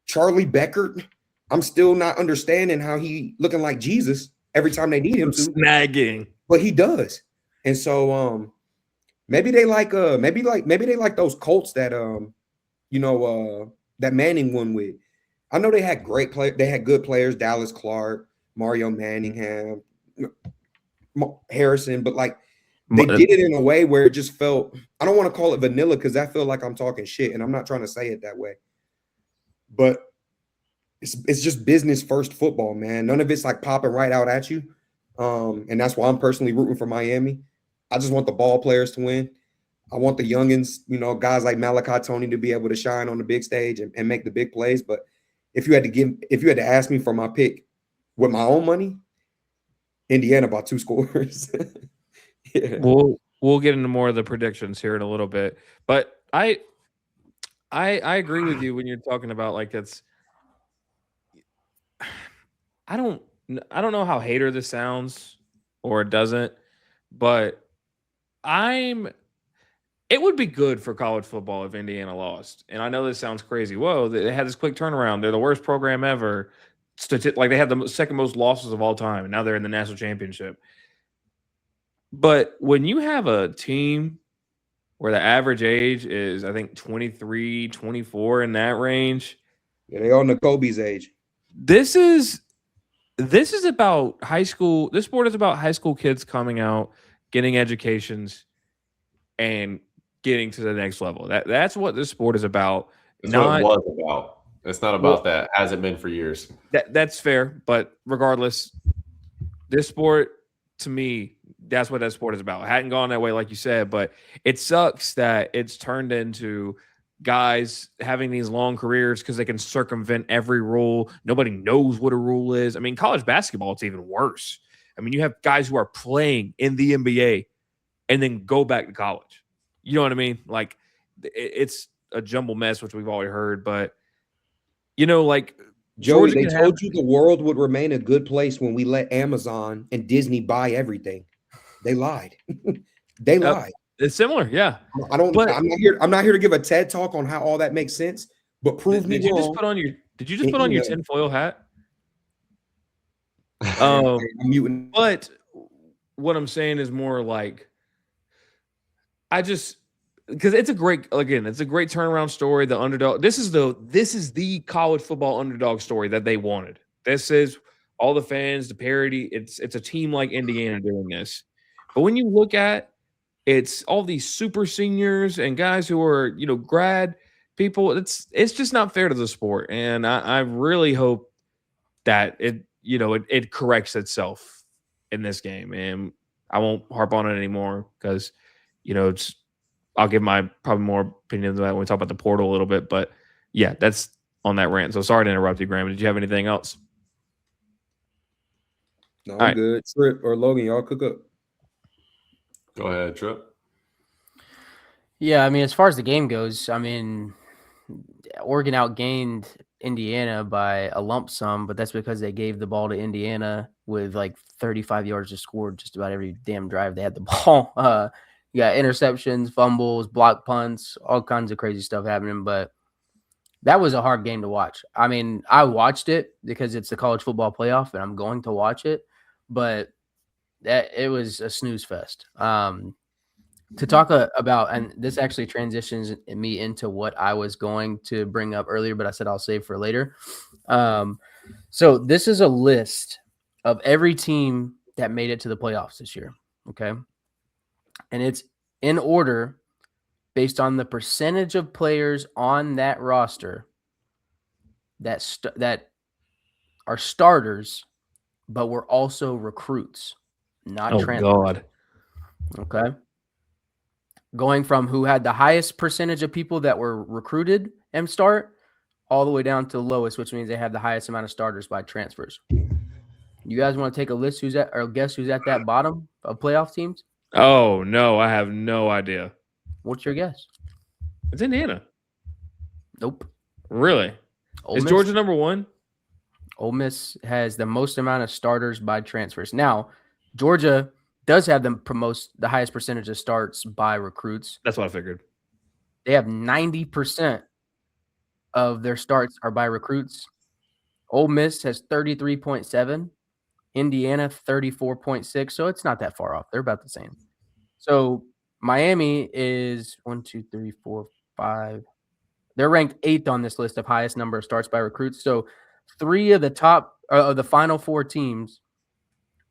Charlie Beckert, I'm still not understanding how he looking like Jesus every time they need him to. Snagging. But he does. And so maybe they like those Colts that that Manning won with. I know they had great play. They had good players, Dallas Clark, Mario Manningham, Harrison, but like they did it in a way where it just felt, I don't want to call it vanilla because I feel like I'm talking shit and I'm not trying to say it that way. But it's just business first football, man. None of it's like popping right out at you. And that's why I'm personally rooting for Miami. I just want the ball players to win. I want the youngins, guys like Malachi Tony to be able to shine on the big stage and make the big plays. But if you had to ask me for my pick with my own money, Indiana by 2 scores. Yeah. We'll get into more of the predictions here in a little bit. But I agree with you when you're talking about like it's I don't know how hater this sounds or it doesn't, but it would be good for college football if Indiana lost. And I know this sounds crazy. Whoa, they had this quick turnaround. They're the worst program ever. Like they had the second most losses of all time, and now they're in the national championship. But when you have a team where the average age is, I think, 23, 24 in that range. Yeah, they on the Kobe's age. This is about high school. This sport is about high school kids coming out, getting educations, and getting to the next level. That's what this sport is about. That's what it was about. It's not about that. Hasn't been for years. That's fair, but regardless, this sport, to me, that's what that sport is about. It hadn't gone that way, like you said, but it sucks that it's turned into guys having these long careers because they can circumvent every rule. Nobody knows what a rule is. I mean, college basketball, it's even worse. I mean, you have guys who are playing in the NBA and then go back to college. You know what I mean? Like, it's a jumble mess, which we've already heard, but like Joey, they told you the world would remain a good place when we let Amazon and Disney buy everything. They lied. They lied. It's similar, yeah. I'm not here to give a TED talk on how all that makes sense, but prove me wrong. Did you just put on your tinfoil hat? I'm muting. But what I'm saying is more like, because it's a great turnaround story. The underdog. This is the college football underdog story that they wanted. This is all the fans, the parody. It's a team like Indiana doing this. But when you look at it's all these super seniors and guys who are grad people, it's just not fair to the sport. And I really hope that it corrects itself in this game. And I won't harp on it anymore because I'll give my probably more opinion than that when we talk about the portal a little bit. But yeah, that's on that rant. So sorry to interrupt you, Graham. Did you have anything else? No, I'm good. Trip or Logan, y'all cook up. Go ahead, Trip. Yeah, I mean, as far as the game goes, I mean, Oregon outgained Indiana by a lump sum, but that's because they gave the ball to Indiana with like 35 yards to score just about every damn drive they had the ball. You got interceptions, fumbles, block punts, all kinds of crazy stuff happening, but that was a hard game to watch. I mean, I watched it because it's the college football playoff and I'm going to watch it, but it was a snooze fest. To talk about, and this actually transitions me into what I was going to bring up earlier, but I said I'll save for later. So this is a list of every team that made it to the playoffs this year, okay? And it's in order based on the percentage of players on that roster that are starters, but were also recruits, not transfers. Oh, God. Okay. Going from who had the highest percentage of people that were recruited and start all the way down to the lowest, which means they have the highest amount of starters by transfers. You guys want to take a list guess who's at that bottom of playoff teams? Oh, no, I have no idea. What's your guess? It's Indiana. Nope. Really? Is Georgia number one? Ole Miss has the most amount of starters by transfers. Now, Georgia does have the highest percentage of starts by recruits. That's what I figured. They have 90% of their starts are by recruits. Ole Miss has 33.7. Indiana 34.6. So it's not that far off. They're about the same. So Miami is 1, 2, 3, 4, 5. They're ranked 8th on this list of highest number of starts by recruits. So 3 of the final 4 teams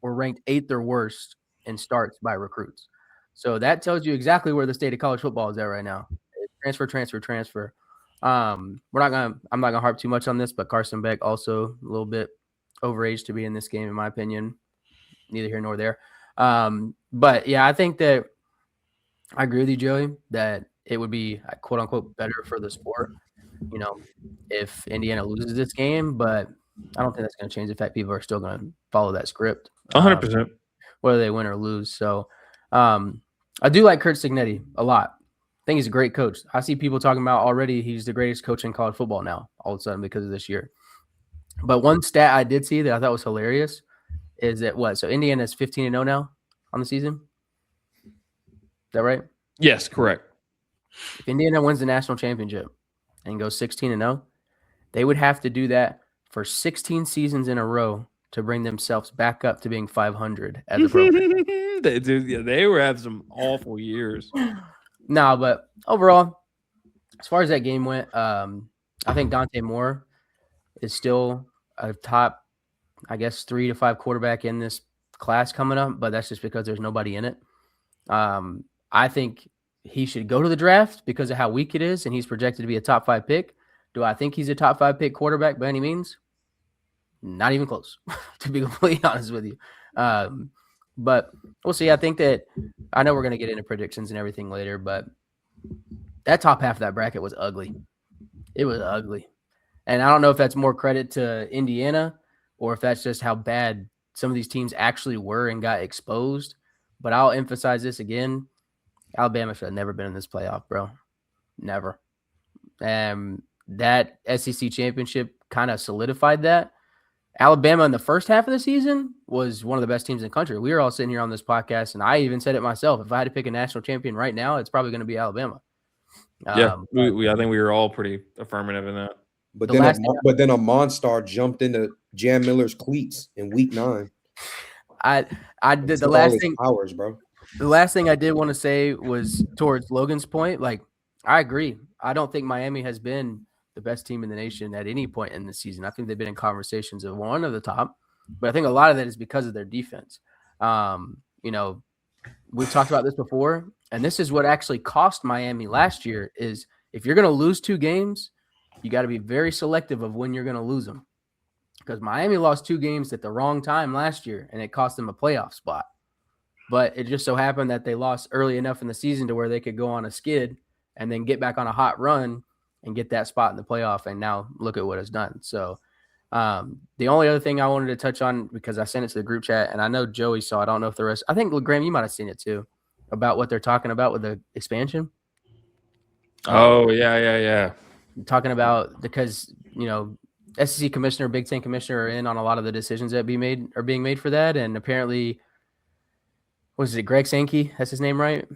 were ranked 8th or worst in starts by recruits. So that tells you exactly where the state of college football is at right now. It's transfer. I'm not gonna harp too much on this, but Carson Beck also a little bit overage to be in this game, in my opinion. Neither here nor there. But yeah, I think that I agree with you, Joey, that it would be quote unquote better for the sport, if Indiana loses this game, but I don't think that's going to change the fact people are still going to follow that script. 100%. Whether they win or lose. So I do like Curt Cignetti a lot. I think he's a great coach. I see people talking about already he's the greatest coach in college football now, all of a sudden because of this year. But one stat I did see that I thought was hilarious is that So Indiana is 15-0 now on the season. Is that right? Yes, correct. If Indiana wins the national championship and goes 16-0, they would have to do that for 16 seasons in a row to bring themselves back up to being 500 as a program. They were having some awful years. No, but overall, as far as that game went, I think Dante Moore is still a top, I guess, 3 to 5 quarterback in this class coming up, but that's just because there's nobody in it. I think he should go to the draft because of how weak it is, and he's projected to be a top 5 pick. Do I think he's a top 5 pick quarterback by any means? Not even close, to be completely honest with you. But we'll see. I think that I know we're going to get into predictions and everything later, but that top half of that bracket was ugly. It was ugly. And I don't know if that's more credit to Indiana or if that's just how bad some of these teams actually were and got exposed. But I'll emphasize this again. Alabama should have never been in this playoff, bro. Never. That SEC championship kind of solidified that. Alabama in the first half of the season was one of the best teams in the country. We were all sitting here on this podcast, and I even said it myself. If I had to pick a national champion right now, it's probably going to be Alabama. I think we were all pretty affirmative in that. But then a Monstar jumped into Jam Miller's cleats in week 9. I did the last thing. Hours, bro. The last thing I did want to say was towards Logan's point. Like, I agree. I don't think Miami has been the best team in the nation at any point in the season. I think they've been in conversations of one of the top, but I think a lot of that is because of their defense. We've talked about this before, and this is what actually cost Miami last year is if you're going to lose 2 games, you got to be very selective of when you're going to lose them, because Miami lost 2 games at the wrong time last year, and it cost them a playoff spot. But it just so happened that they lost early enough in the season to where they could go on a skid and then get back on a hot run and get that spot in the playoff. And now look at what it's done. So the only other thing I wanted to touch on, because I sent it to the group chat and I know Joey saw, I don't know if the rest, I think Graham, you might've seen it too, about what they're talking about with the expansion. Oh yeah. Talking about, because, SEC commissioner, Big Ten commissioner are in on a lot of the decisions that are being made for that. And apparently, was it Greg Sankey? That's his name, right?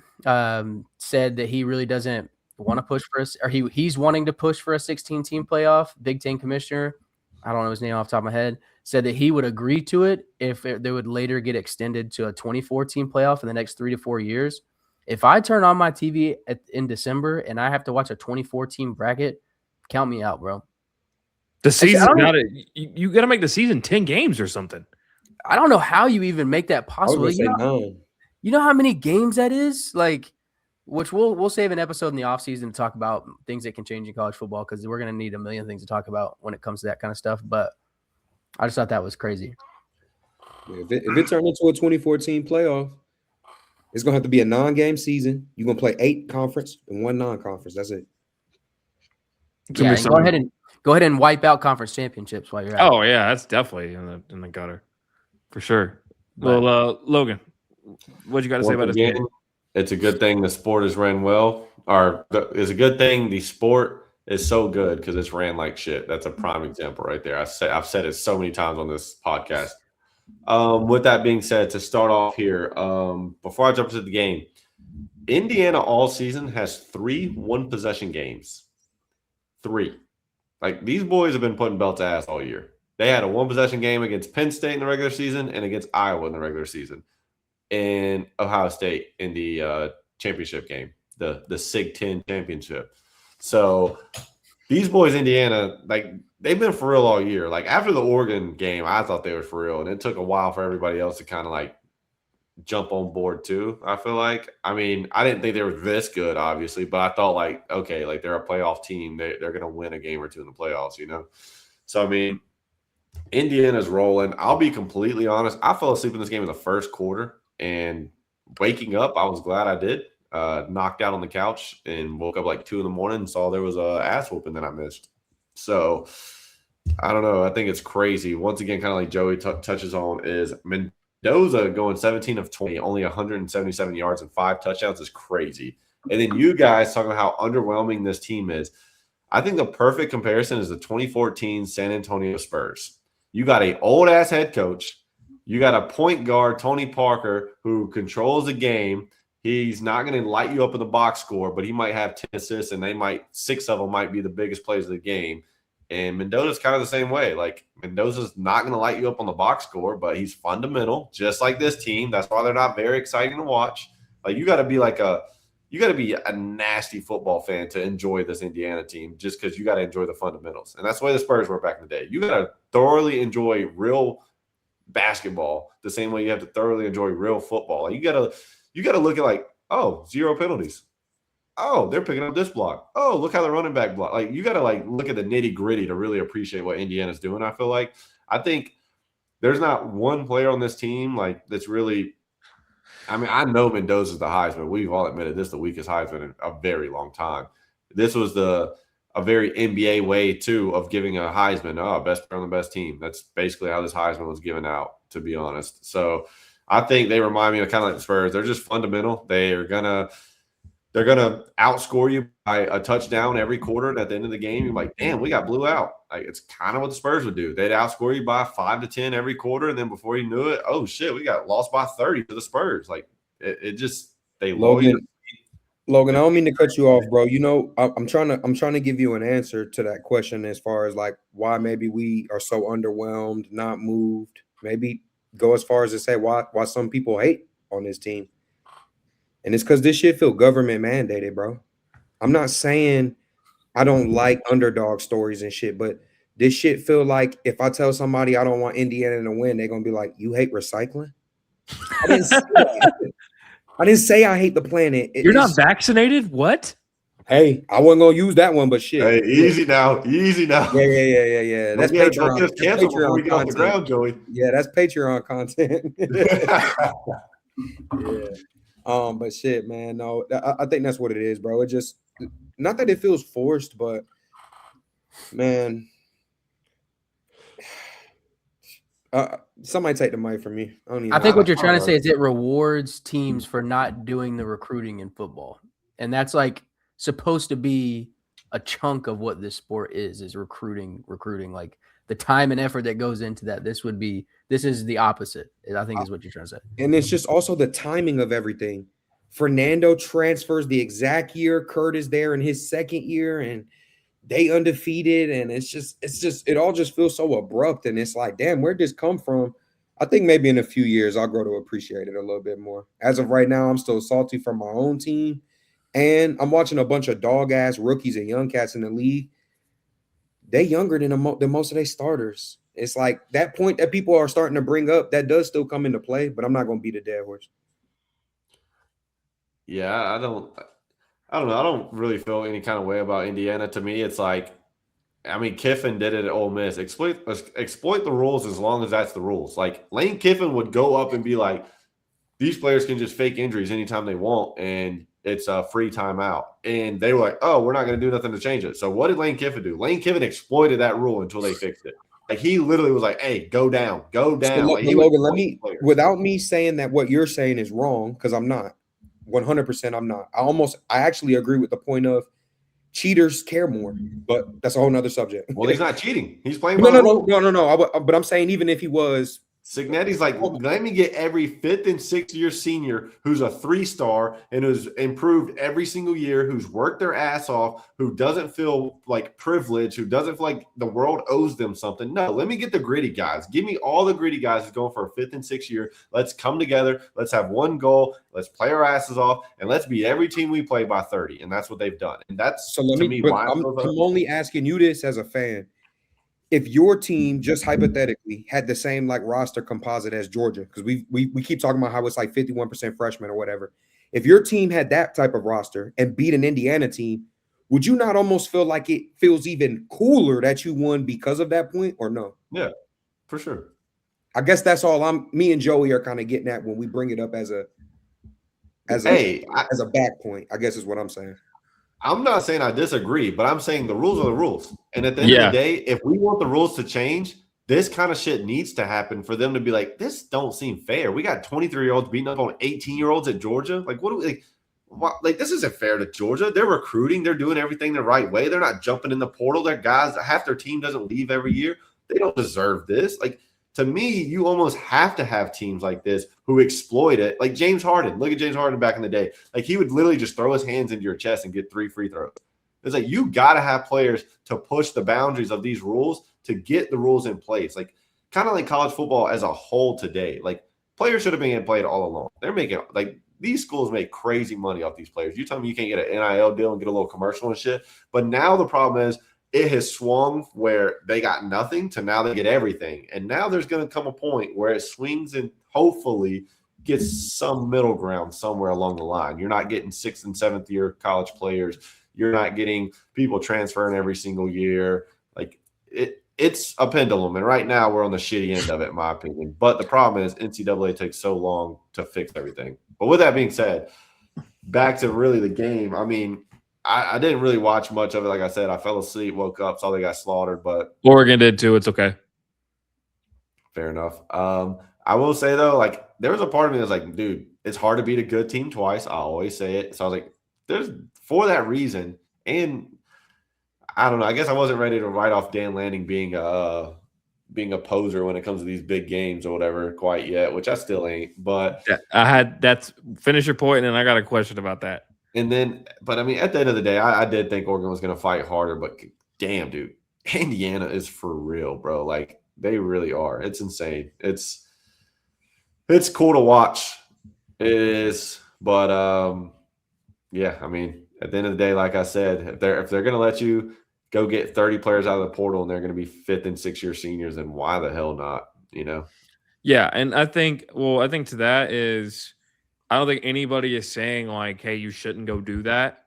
Said that he really doesn't want to push for us, or he's wanting to push for a 16-team playoff. Big Ten commissioner, I don't know his name off the top of my head, said that he would agree to it if they would later get extended to a 24-team playoff in the next 3 to 4 years. If I turn on my TV in December and I have to watch a 24-team bracket, count me out, bro. The season, you got to make the season 10 games or something. I don't know how you even make that possible. You know how many games that is? Like, which we'll save an episode in the offseason to talk about things that can change in college football, because we're going to need a million things to talk about when it comes to that kind of stuff. But I just thought that was crazy. Yeah, if it turned into a 24-team playoff, it's going to have to be a 9-game season. You're going to play 8 conference and 1 non-conference. That's it. Yeah, go ahead and wipe out conference championships while you're at it. Oh, yeah, that's definitely in the gutter for sure. Well, Logan, what you got to say about this game? It's a good thing the sport is ran well, or it's a good thing the sport is so good because it's ran like shit. That's a prime example right there. I've said it so many times on this podcast. With that being said, to start off here, before I jump into the game, Indiana all season has 3 one-possession games. 3. Like, these boys have been putting belt to ass all year. They had a one-possession game against Penn State in the regular season and against Iowa in the regular season, and Ohio State in the championship game, the Sig 10 championship. So these boys, Indiana, like, they've been for real all year. Like, after the Oregon game, I thought they were for real, and it took a while for everybody else to kind of, like, jump on board too, I feel like. I mean, I didn't think they were this good, obviously, but I thought, like, okay, like, they're a playoff team. They're going to win a game or two in the playoffs, So, I mean, Indiana's rolling. I'll be completely honest. I fell asleep in this game in the first quarter, and waking up, I was glad I did. Knocked out on the couch and woke up like 2 a.m. and saw there was a ass whooping that I missed. So, I don't know. I think it's crazy. Once again, kind of like Joey touches on, is Mendoza going 17 of 20, only 177 yards and 5 touchdowns is crazy. And then you guys talking about how underwhelming this team is. I think the perfect comparison is the 2014 San Antonio Spurs. You got an old-ass head coach. You got a point guard, Tony Parker, who controls the game. He's not going to light you up in the box score, but he might have 10 assists, and 6 of them might be the biggest plays of the game. And Mendoza's kind of the same way. Like, Mendoza's not going to light you up on the box score, but he's fundamental, just like this team. That's why they're not very exciting to watch. Like, you got to be like a you got to be a nasty football fan to enjoy this Indiana team just because you got to enjoy the fundamentals. And that's the way the Spurs were back in the day. You got to thoroughly enjoy real basketball the same way you have to thoroughly enjoy real football. Like, you got to look at like, oh, 0 penalties. Oh, they're picking up this block. Oh, look how the running back block. Like, you got to like look at the nitty gritty to really appreciate what Indiana's doing. I feel like I think there's not one player on this team like that's really. I mean, I know Mendoza's the Heisman. We've all admitted this is the weakest Heisman in a very long time. This was a very NBA way, too, of giving a Heisman, best player on the best team. That's basically how this Heisman was given out, to be honest. So I think they remind me of kind of like the Spurs. They're just fundamental. They're gonna outscore you by a touchdown every quarter. And at the end of the game, you're like, damn, we got blew out. Like, it's kind of what the Spurs would do. They'd outscore you by 5 to 10 every quarter. And then before you knew it, oh, shit, we got lost by 30 to the Spurs. Like, it just – they lower you. Logan, I don't mean to cut you off, bro. You know, I'm trying to give you an answer to that question as far as like why maybe we are so underwhelmed, not moved. Maybe go as far as to say why some people hate on this team. And it's because this shit feel government mandated, bro. I'm not saying I don't like underdog stories and shit, but this shit feel like if I tell somebody I don't want Indiana to win, they're going to be like, you hate recycling? I didn't say that. I didn't say I hate the planet. You're not vaccinated? What? Hey, I wasn't going to use that one, but shit. Hey, easy now. Easy now. Yeah. That's Patreon. Just cancel before we get off the ground, Joey. Yeah, that's Patreon content. Yeah. But shit, man, no, I think that's what it is, bro. It just not that it feels forced, but man, somebody take the mic from me. I think what you're trying to say is it rewards teams for not doing the recruiting in football, and that's like supposed to be a chunk of what this sport is recruiting. Like the time and effort that goes into that. This is the opposite. I think is what you're trying to say. And it's just also the timing of everything. Fernando transfers the exact year Kurt is there in his second year, and they undefeated. And it's just it all just feels so abrupt. And it's like, damn, where'd this come from? I think maybe in a few years I'll grow to appreciate it a little bit more. As of right now, I'm still salty from my own team, and I'm watching a bunch of dog ass rookies and young cats in the league. They younger than most of their starters. It's like that point that people are starting to bring up that does still come into play, but I'm not going to beat a dead horse. Yeah, I don't know. I don't really feel any kind of way about Indiana. To me, it's like, I mean, Kiffin did it at Ole Miss. Exploit the rules as long as that's the rules. Like, Lane Kiffin would go up and be like, these players can just fake injuries anytime they want, and it's a free timeout. And they were like, oh, we're not going to do nothing to change it. So what did Lane Kiffin do? Lane Kiffin exploited that rule until they fixed it. Like, he literally was like, hey, go down. So, like, Logan, without me saying that what you're saying is wrong, because I'm not. 100% I'm not. I actually agree with the point of cheaters care more, but that's a whole nother subject. Well, he's not cheating. He's playing. No. But I'm saying even if he was, Signetti's like, let me get every 5th and 6th year senior who's a 3-star and who's improved every single year, who's worked their ass off, who doesn't feel like privileged, who doesn't feel like the world owes them something. No, let me get the gritty guys. Give me all the gritty guys who's going for a 5th and 6th year. Let's come together. Let's have one goal. Let's play our asses off, and let's beat every team we play by 30. And that's what they've done. And that's I'm only asking you this as a fan. If your team just hypothetically had the same like roster composite as Georgia, because we keep talking about how it's like 51% freshmen or whatever. If your team had that type of roster and beat an Indiana team, would you not almost feel like it feels even cooler that you won because of that point, or no? Yeah, for sure. I guess that's all me and Joey are kind of getting at when we bring it up as a back point, I guess is what I'm saying. I'm not saying I disagree, but I'm saying the rules are the rules. And at the end of the day, if we want the rules to change, this kind of shit needs to happen for them to be like, this don't seem fair. We got 23-year-olds beating up on 18-year-olds at Georgia. Like, what do we like? This isn't fair to Georgia. They're recruiting. They're doing everything the right way. They're not jumping in the portal. They're guys. Half their team doesn't leave every year. They don't deserve this. Like, to me, you almost have to have teams like this who exploit it. Like James Harden. Look at James Harden back in the day. Like, he would literally just throw his hands into your chest and get 3 free throws. It's like, you got to have players to push the boundaries of these rules to get the rules in place. Like, kind of like college football as a whole today. Like, players should have been played all along. They're making, like, these schools make crazy money off these players. You tell me you can't get an NIL deal and get a little commercial and shit. But now the problem is it has swung where they got nothing to now they get everything. And now there's going to come a point where it swings and hopefully gets some middle ground somewhere along the line. You're not getting 6th and 7th year college players. You're not getting people transferring every single year. Like it's a pendulum. And right now we're on the shitty end of it, in my opinion. But the problem is NCAA takes so long to fix everything. But with that being said, back to really the game. I mean, I didn't really watch much of it. Like I said, I fell asleep, woke up, saw they got slaughtered, but Oregon did too. It's okay. Fair enough. I will say though, like there was a part of me that's like, dude, it's hard to beat a good team twice. I always say it. So I was like, there's for that reason. And I don't know. I guess I wasn't ready to write off Dan Lanning being a poser when it comes to these big games or whatever quite yet, which I still ain't. But that's finish your point, and then I got a question about that. And then, but I mean, at the end of the day, I did think Oregon was going to fight harder, but damn, dude, Indiana is for real, bro. Like they really are. It's insane. It's cool to watch. It is, but yeah, I mean, at the end of the day, like I said, if they're going to let you go get 30 players out of the portal and they're going to be 5th and 6th year seniors, then why the hell not? You know? Yeah, and I think to that is, I don't think anybody is saying like, hey, you shouldn't go do that.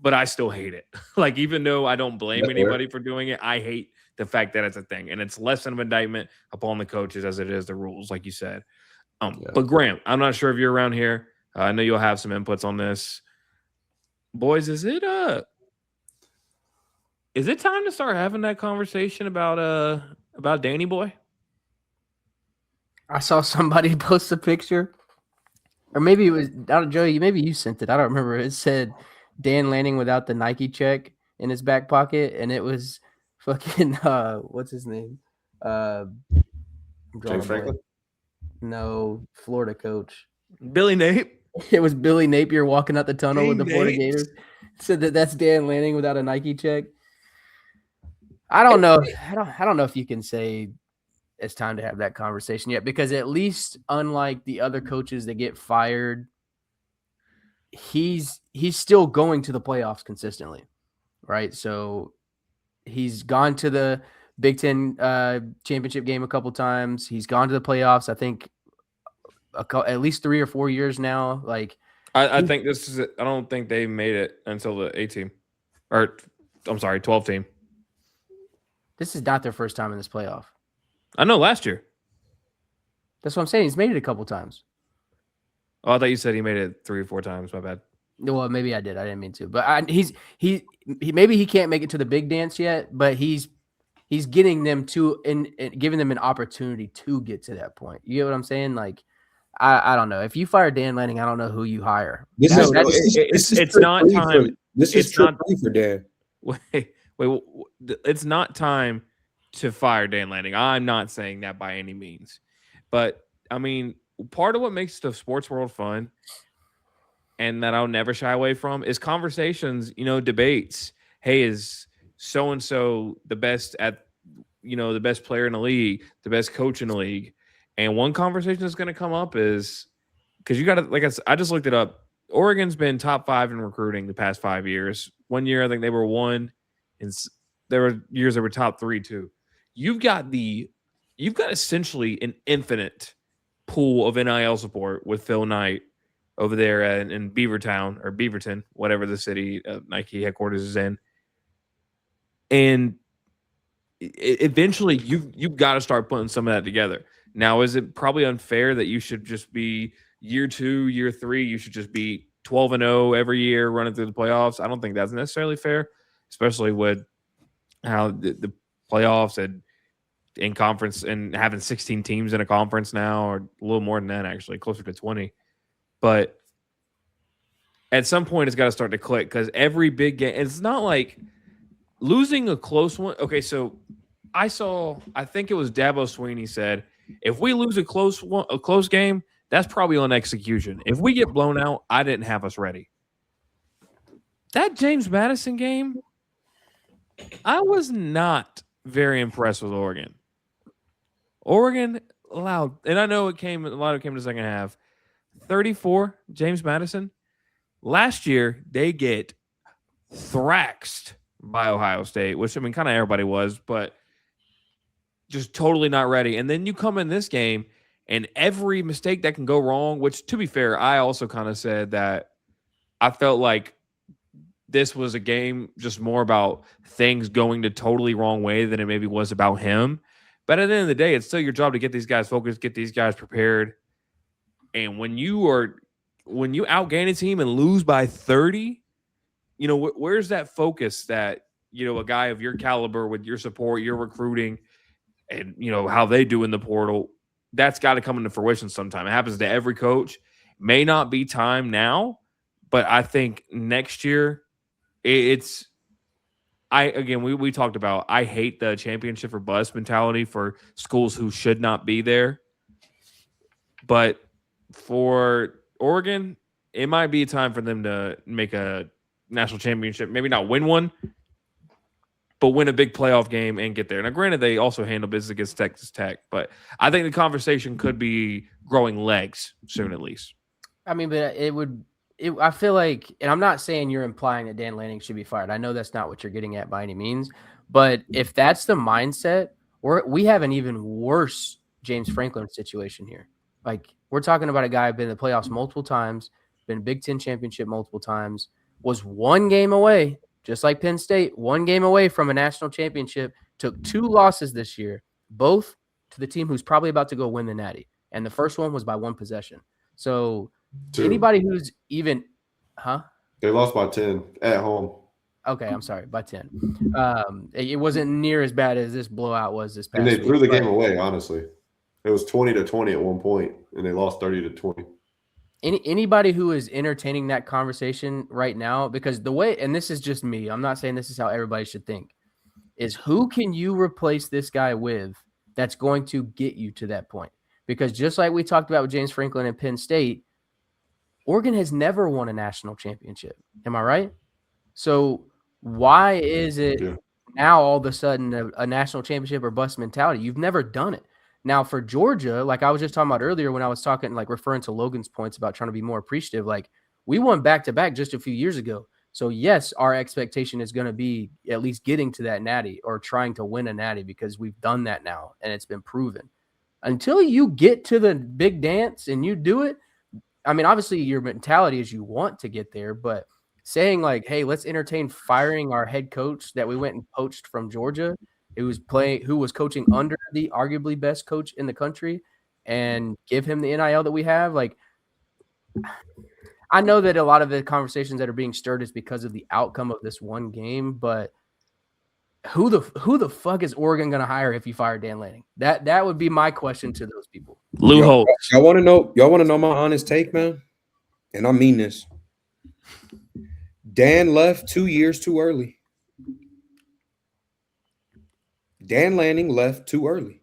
But I still hate it. Like, even though I don't blame anybody for doing it, I hate the fact that it's a thing. And it's less of an indictment upon the coaches as it is the rules, like you said. But Graham, I'm not sure if you're around here. I know you'll have some inputs on this. Boys, is it time to start having that conversation about Danny Boy? I saw somebody post a picture. Or maybe it was Joey. Maybe you sent it. I don't remember. It said Dan Lanning without the Nike check in his back pocket, and it was fucking what's his name? James Franklin? No, Florida coach. Billy Nape. It was Billy Napier walking out the tunnel with the Florida Gators. Said that's Dan Lanning without a Nike check. I don't know. I don't know if you can say it's time to have that conversation yet, because at least unlike the other coaches that get fired, he's still going to the playoffs consistently, right? So he's gone to the Big Ten championship game a couple times. He's gone to the playoffs, I think, at least 3 or 4 years now. Like, I think this is it. I don't think they made it until the 12 team. This is not their first time in this playoff. I know last year. That's what I'm saying. He's made it a couple times. Oh, I thought you said he made it 3 or 4 times. My bad. Well, maybe I did. I didn't mean to. But he maybe he can't make it to the big dance yet, but he's getting them to and giving them an opportunity to get to that point. You get what I'm saying? Like, I don't know. If you fire Dan Lanning, I don't know who you hire. It's not time. This is not for Dan. Wait. It's not time to fire Dan Lanning. I'm not saying that by any means. But, I mean, part of what makes the sports world fun and that I'll never shy away from is conversations, debates. Hey, is so-and-so the best at, the best player in the league, the best coach in the league? And one conversation that's going to come up is, because you got to, like I just looked it up. Oregon's been top 5 in recruiting the past 5 years. 1 year, I think they were 1. And there were years that were top 3 too. You've got essentially an infinite pool of NIL support with Phil Knight over there in Beavertown or Beaverton, whatever the city Nike headquarters is in. And eventually you've got to start putting some of that together. Now, is it probably unfair that you should just be year 2, year 3, you should just be 12-0 every year running through the playoffs? I don't think that's necessarily fair, especially with how the playoffs and in conference and having 16 teams in a conference now, or a little more than that, actually, closer to 20. But at some point, it's got to start to click, because every big game, it's not like losing a close one. Okay, so I think it was Dabo Swinney said, if we lose a close game, that's probably on execution. If we get blown out, I didn't have us ready. That James Madison game, I was not very impressed with Oregon. Oregon allowed, and I know a lot of it came in the second half, 34, James Madison. Last year, they get thraxed by Ohio State, which, I mean, kind of everybody was, but just totally not ready. And then you come in this game, and every mistake that can go wrong, which, to be fair, I also kind of said that I felt like this was a game just more about things going the totally wrong way than it maybe was about him. But at the end of the day, it's still your job to get these guys focused, get these guys prepared. And when you outgain a team and lose by 30, where's that focus that, a guy of your caliber with your support, your recruiting, and, how they do in the portal, that's got to come into fruition sometime. It happens to every coach. May not be time now, but I think next year we talked about, I hate the championship or bust mentality for schools who should not be there. But for Oregon, it might be time for them to make a national championship, maybe not win one, but win a big playoff game and get there. Now, granted, they also handle business against Texas Tech, but I think the conversation could be growing legs soon, at least. I mean, but I feel like, and I'm not saying you're implying that Dan Lanning should be fired. I know that's not what you're getting at by any means, but if that's the mindset, we have an even worse James Franklin situation here. Like, we're talking about a guy who's been in the playoffs multiple times, been Big Ten championship multiple times, was one game away, just like Penn State, one game away from a national championship, took 2 losses this year, both to the team who's probably about to go win the Natty. And the first one was by 1 possession. So 2. Anybody who's even – They lost by 10 at home. Okay, I'm sorry, by 10. It wasn't near as bad as this blowout was this past And they week, threw the game away, honestly. It was 20-20 at one point, and they lost 30-20. Anybody who is entertaining that conversation right now, because the way, and this is just me, I'm not saying this is how everybody should think, is who can you replace this guy with that's going to get you to that point? Because just like we talked about with James Franklin and Penn State, Oregon has never won a national championship. Am I right? So why is it now all of a sudden a national championship or bust mentality? You've never done it. Now for Georgia, like I was just talking about earlier when I was talking, like referring to Logan's points about trying to be more appreciative, like we won back-to-back just a few years ago. So yes, our expectation is going to be at least getting to that Natty or trying to win a Natty because we've done that now and it's been proven. Until you get to the big dance and you do it, I mean, obviously your mentality is you want to get there, but saying like, hey, let's entertain firing our head coach that we went and poached from Georgia, who was coaching under the arguably best coach in the country, and give him the NIL that we have. Like, I know that a lot of the conversations that are being stirred is because of the outcome of this one game, but who the fuck is Oregon going to hire if you fire Dan Lanning? That would be my question to those people. Lou Holtz. Y'all want to know my honest take, man? And I mean this. Dan left 2 years too early. Dan Lanning left too early.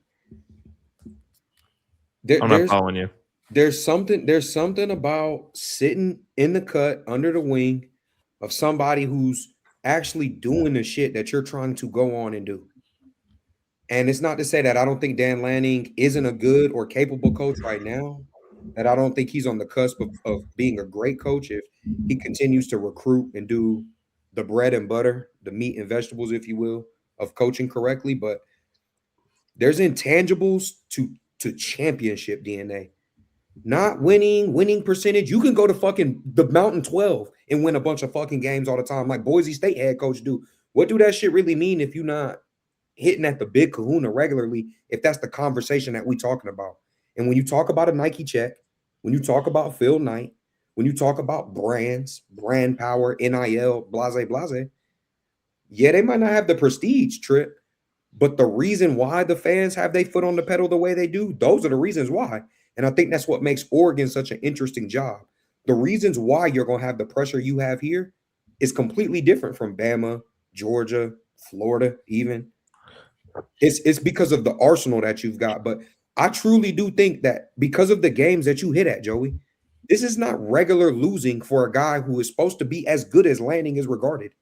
I'm not following you. There's something about sitting in the cut under the wing of somebody who's actually doing the shit that you're trying to go on and do. And it's not to say that I don't think Dan Lanning isn't a good or capable coach right now, that I don't think he's on the cusp of being a great coach if he continues to recruit and do the bread and butter, the meat and vegetables, if you will, of coaching correctly. But there's intangibles to championship DNA. Not winning percentage. You can go to fucking the Mountain 12 and win a bunch of fucking games all the time like Boise State head coach do. What do that shit really mean if you're not hitting at the big kahuna regularly, if that's the conversation that we talking about? And when you talk about a Nike check, when you talk about Phil Knight, when you talk about brands, brand power, NIL, blase, yeah, they might not have the prestige, Trip, but the reason why the fans have their foot on the pedal the way they do, those are the reasons why. And I think that's what makes Oregon such an interesting job. The reasons why you're going to have the pressure you have here is completely different from Bama, Georgia, Florida, even. It's because of the arsenal that you've got. But I truly do think that because of the games that you hit at, Joey, this is not regular losing for a guy who is supposed to be as good as Lanning is regarded.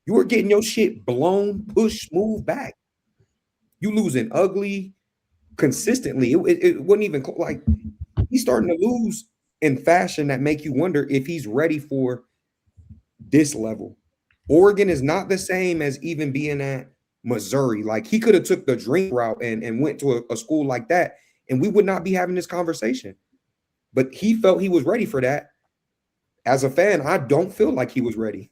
You are getting your shit blown, push, move back. You losing ugly consistently. It wasn't even like he's starting to lose in fashion that make you wonder if he's ready for this level. Oregon is not the same as even being at Missouri. Like he could have took the dream route and went to a school like that, and we would not be having this conversation. But he felt he was ready for that. As a fan, I don't feel like he was ready.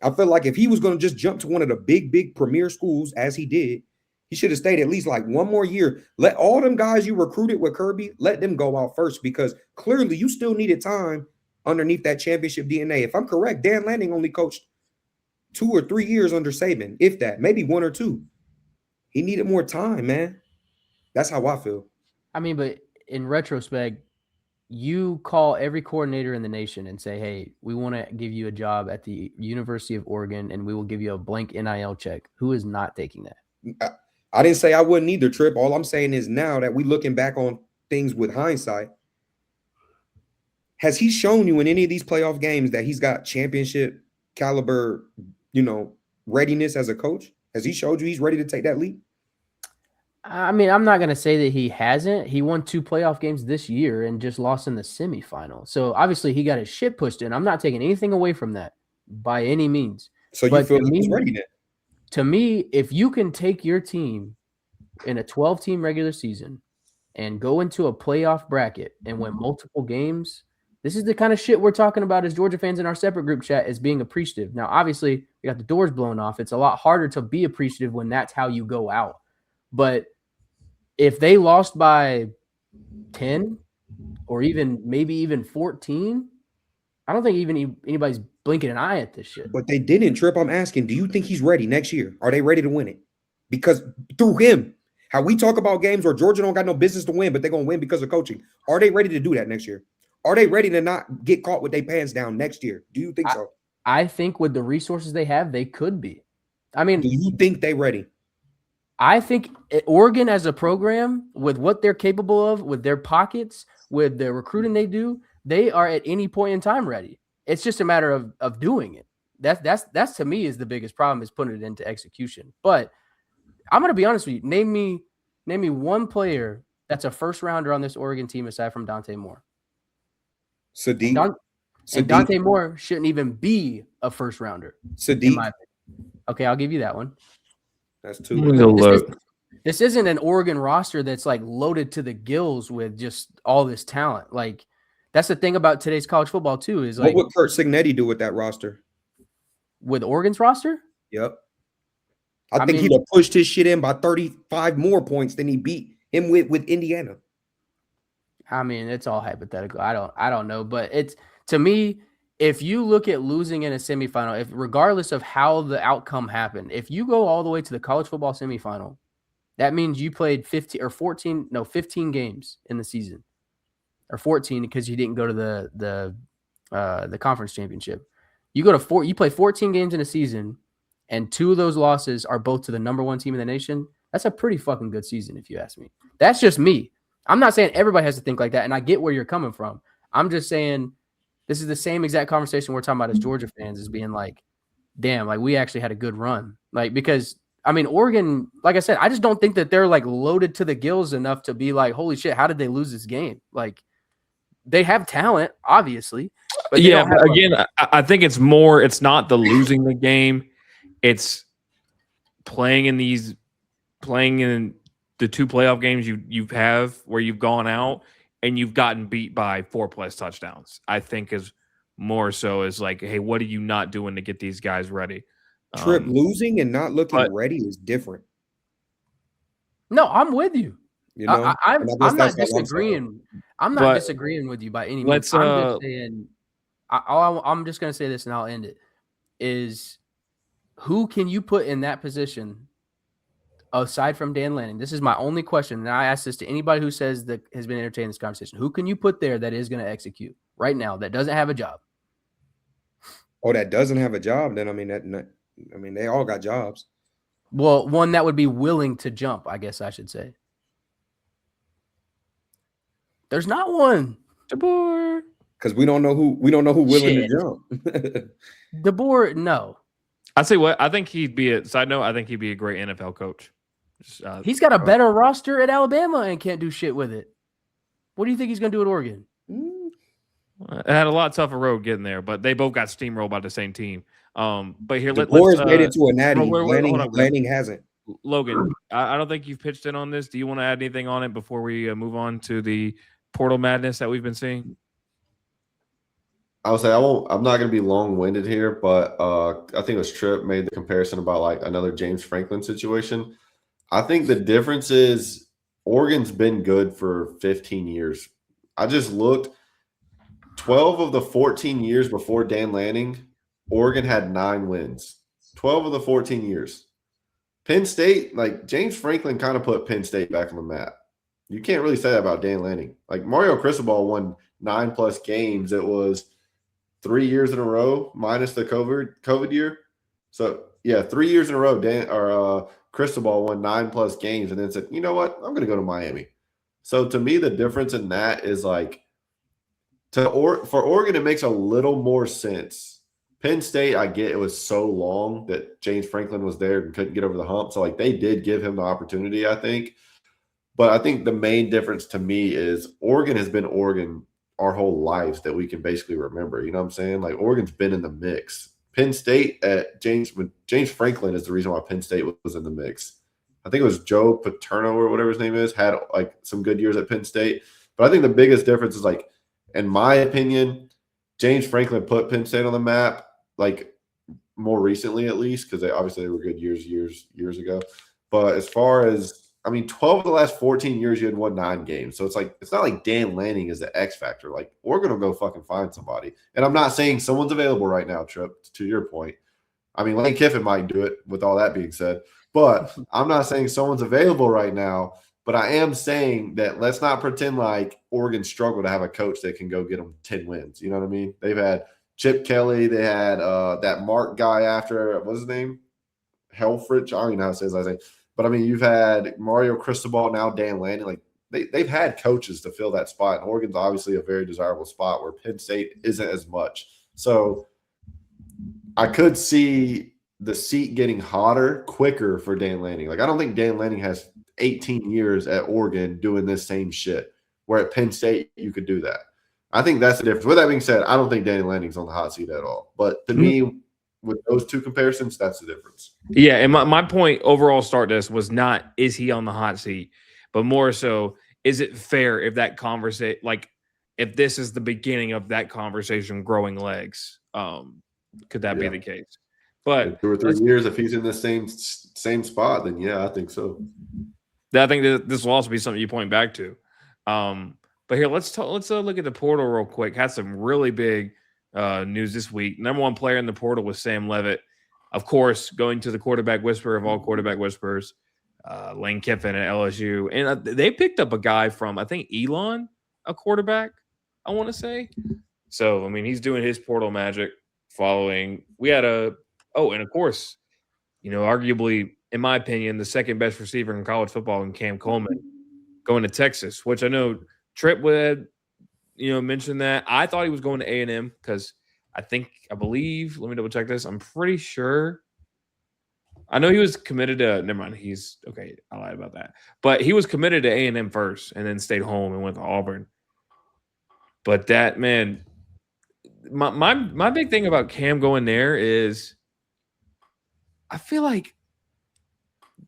I feel like if he was going to just jump to one of the big premier schools as he did, he should have stayed at least like one more year. Let all them guys you recruited with Kirby, let them go out first, because clearly you still needed time underneath that championship DNA. If I'm correct, Dan Lanning only coached 2 or 3 years under Saban, if that, maybe 1 or 2. He needed more time, man. That's how I feel. I mean, but in retrospect, you call every coordinator in the nation and say, hey, we want to give you a job at the University of Oregon and we will give you a blank NIL check. Who is not taking that? I didn't say I wouldn't either, Trip. All I'm saying is now that we looking back on things with hindsight, has he shown you in any of these playoff games that he's got championship caliber, readiness as a coach? Has he showed you he's ready to take that leap? I mean, I'm not going to say that he hasn't. He won 2 playoff games this year and just lost in the semifinal. So obviously he got his shit pushed in. I'm not taking anything away from that by any means. So you feel like he's ready then? To me, if you can take your team in a 12-team regular season and go into a playoff bracket and win multiple games, this is the kind of shit we're talking about as Georgia fans in our separate group chat as being appreciative. Now, obviously, we got the doors blown off. It's a lot harder to be appreciative when that's how you go out. But if they lost by 10 or maybe even 14, I don't think even anybody's blinking an eye at this shit. But they didn't, Trip. I'm asking, do you think he's ready next year? Are they ready to win it? Because through him, how we talk about games where Georgia don't got no business to win, but they're going to win because of coaching. Are they ready to do that next year? Are they ready to not get caught with their pants down next year? Do you think so? I think with the resources they have, they could be. I mean, do you think they ready? I think Oregon as a program, with what they're capable of, with their pockets, with the recruiting they do, they are at any point in time ready. It's just a matter of doing it. That's to me is the biggest problem, is putting it into execution. But I'm going to be honest with you. Name me one player that's a first rounder on this Oregon team aside from Dante Moore. Sadiq. And Dante Moore shouldn't even be a first rounder. Sadiq. Okay, I'll give you that one. That's 2. This isn't an Oregon roster that's like loaded to the gills with just all this talent. Like, that's the thing about today's college football too, is like, what would Kurt Signetti do with that roster? With Oregon's roster? Yep. I think he'd have pushed his shit in by 35 more points than he beat him with Indiana. I mean, it's all hypothetical. I don't know, but it's, to me, if you look at losing in a semifinal, if regardless of how the outcome happened, if you go all the way to the college football semifinal, that means you played 15 games in the season, or 14 because you didn't go to the conference championship. You play 14 games in a season, and 2 of those losses are both to the number 1 team in the nation. That's a pretty fucking good season, if you ask me. That's just me. I'm not saying everybody has to think like that, and I get where you're coming from. I'm just saying this is the same exact conversation we're talking about as Georgia fans, is being like, damn, like we actually had a good run. Like, because, I mean, Oregon, like I said, I just don't think that they're like loaded to the gills enough to be like, holy shit, how did they lose this game? Like, they have talent, obviously. But yeah, but again, I think it's more, it's not the losing the game. It's playing in the 2 playoff games you have where you've gone out and you've gotten beat by 4+ touchdowns. I think is more so is like, hey, what are you not doing to get these guys ready? Trip, losing and not looking ready is different. No, I'm with you. You know, I'm not disagreeing. I'm not disagreeing with you by any means. I'm just saying, I'm just gonna say this and I'll end it. Is who can you put in that position aside from Dan Lanning? This is my only question, and I ask this to anybody who says that has been entertaining this conversation. Who can you put there that is going to execute right now that doesn't have a job? Oh, that doesn't have a job? Then I mean, they all got jobs. Well, one that would be willing to jump, I guess I should say. There's not one. DeBoer. Because we don't know who willing to jump. DeBoer, no. I say what I think he'd be a side note. I think he'd be a great NFL coach. He's got a better roster at Alabama and can't do shit with it. What do you think he's going to do at Oregon? It had a lot tougher road getting there, but they both got steamrolled by the same team. But here, let's DeBoer's made it to a natty. hold on, Lanning hasn't. Logan. I don't think you've pitched in on this. Do you want to add anything on it before we move on to the portal madness that we've been seeing? I would say I'm not going to be long-winded here, but I think it was Tripp made the comparison about like another James Franklin situation. I think the difference is Oregon's been good for 15 years. I just looked. 12 of the 14 years before Dan Lanning, Oregon had 9 wins. 12 of the 14 years. Penn State, like James Franklin kind of put Penn State back on the map. You can't really say that about Dan Lanning. Like Mario Cristobal won 9+ games. It was 3 years in a row minus the COVID year. So yeah, 3 years in a row. Cristobal won 9+ games and then said, you know what? I'm going to go to Miami. So to me, the difference in that is like for Oregon, it makes a little more sense. Penn State, I get it was so long that James Franklin was there and couldn't get over the hump. So like they did give him the opportunity, I think. But I think the main difference to me is Oregon has been Oregon our whole lives that we can basically remember. You know what I'm saying? Like Oregon's been in the mix. Penn State James Franklin is the reason why Penn State was in the mix. I think it was Joe Paterno or whatever his name is, had like some good years at Penn State. But I think the biggest difference is like, in my opinion, James Franklin put Penn State on the map, like more recently at least, because they were good years ago. But as far as 12 of the last 14 years, you had won 9 games. So it's like it's not like Dan Lanning is the X factor. Like we're gonna go fucking find somebody. And I'm not saying someone's available right now, Tripp. To your point, Lane Kiffin might do it. With all that being said, but I'm not saying someone's available right now. But I am saying that let's not pretend like Oregon struggled to have a coach that can go get them 10 wins. You know what I mean? They've had Chip Kelly. They had that Mark guy after, what's his name? Helfrich. I don't even know how to say his last name. But, you've had Mario Cristobal, now Dan Lanning. Like, they've had coaches to fill that spot. And Oregon's obviously a very desirable spot where Penn State isn't as much. So I could see the seat getting hotter quicker for Dan Lanning. Like, I don't think Dan Lanning has 18 years at Oregon doing this same shit, where at Penn State you could do that. I think that's the difference. With that being said, I don't think Dan Lanning's on the hot seat at all. But to me, with those two comparisons, that's the difference. Yeah, and my point overall start this was not is he on the hot seat, but more so is it fair if that conversation, like if this is the beginning of that conversation growing legs, could that be the case? But in 2 or 3 years, if he's in the same spot, then yeah, I think so. I think that this will also be something you point back to. But here, let's look at the portal real quick. Had some really big news this week. Number 1 player in the portal was Sam Leavitt. Of course, going to the quarterback whisperer of all quarterback whisperers, Lane Kiffin at LSU. And they picked up a guy from, I think, Elon, a quarterback, I want to say. So, he's doing his portal magic following. We had and of course, arguably, in my opinion, the second best receiver in college football in Cam Coleman going to Texas, which I know Tripp would, mention that. I thought he was going to A&M because I believe, let me double check this. I'm pretty sure. I know he was committed to, never mind. He's, okay, I lied about that. But he was committed to A&M first and then stayed home and went to Auburn. But that, man, my big thing about Cam going there is I feel like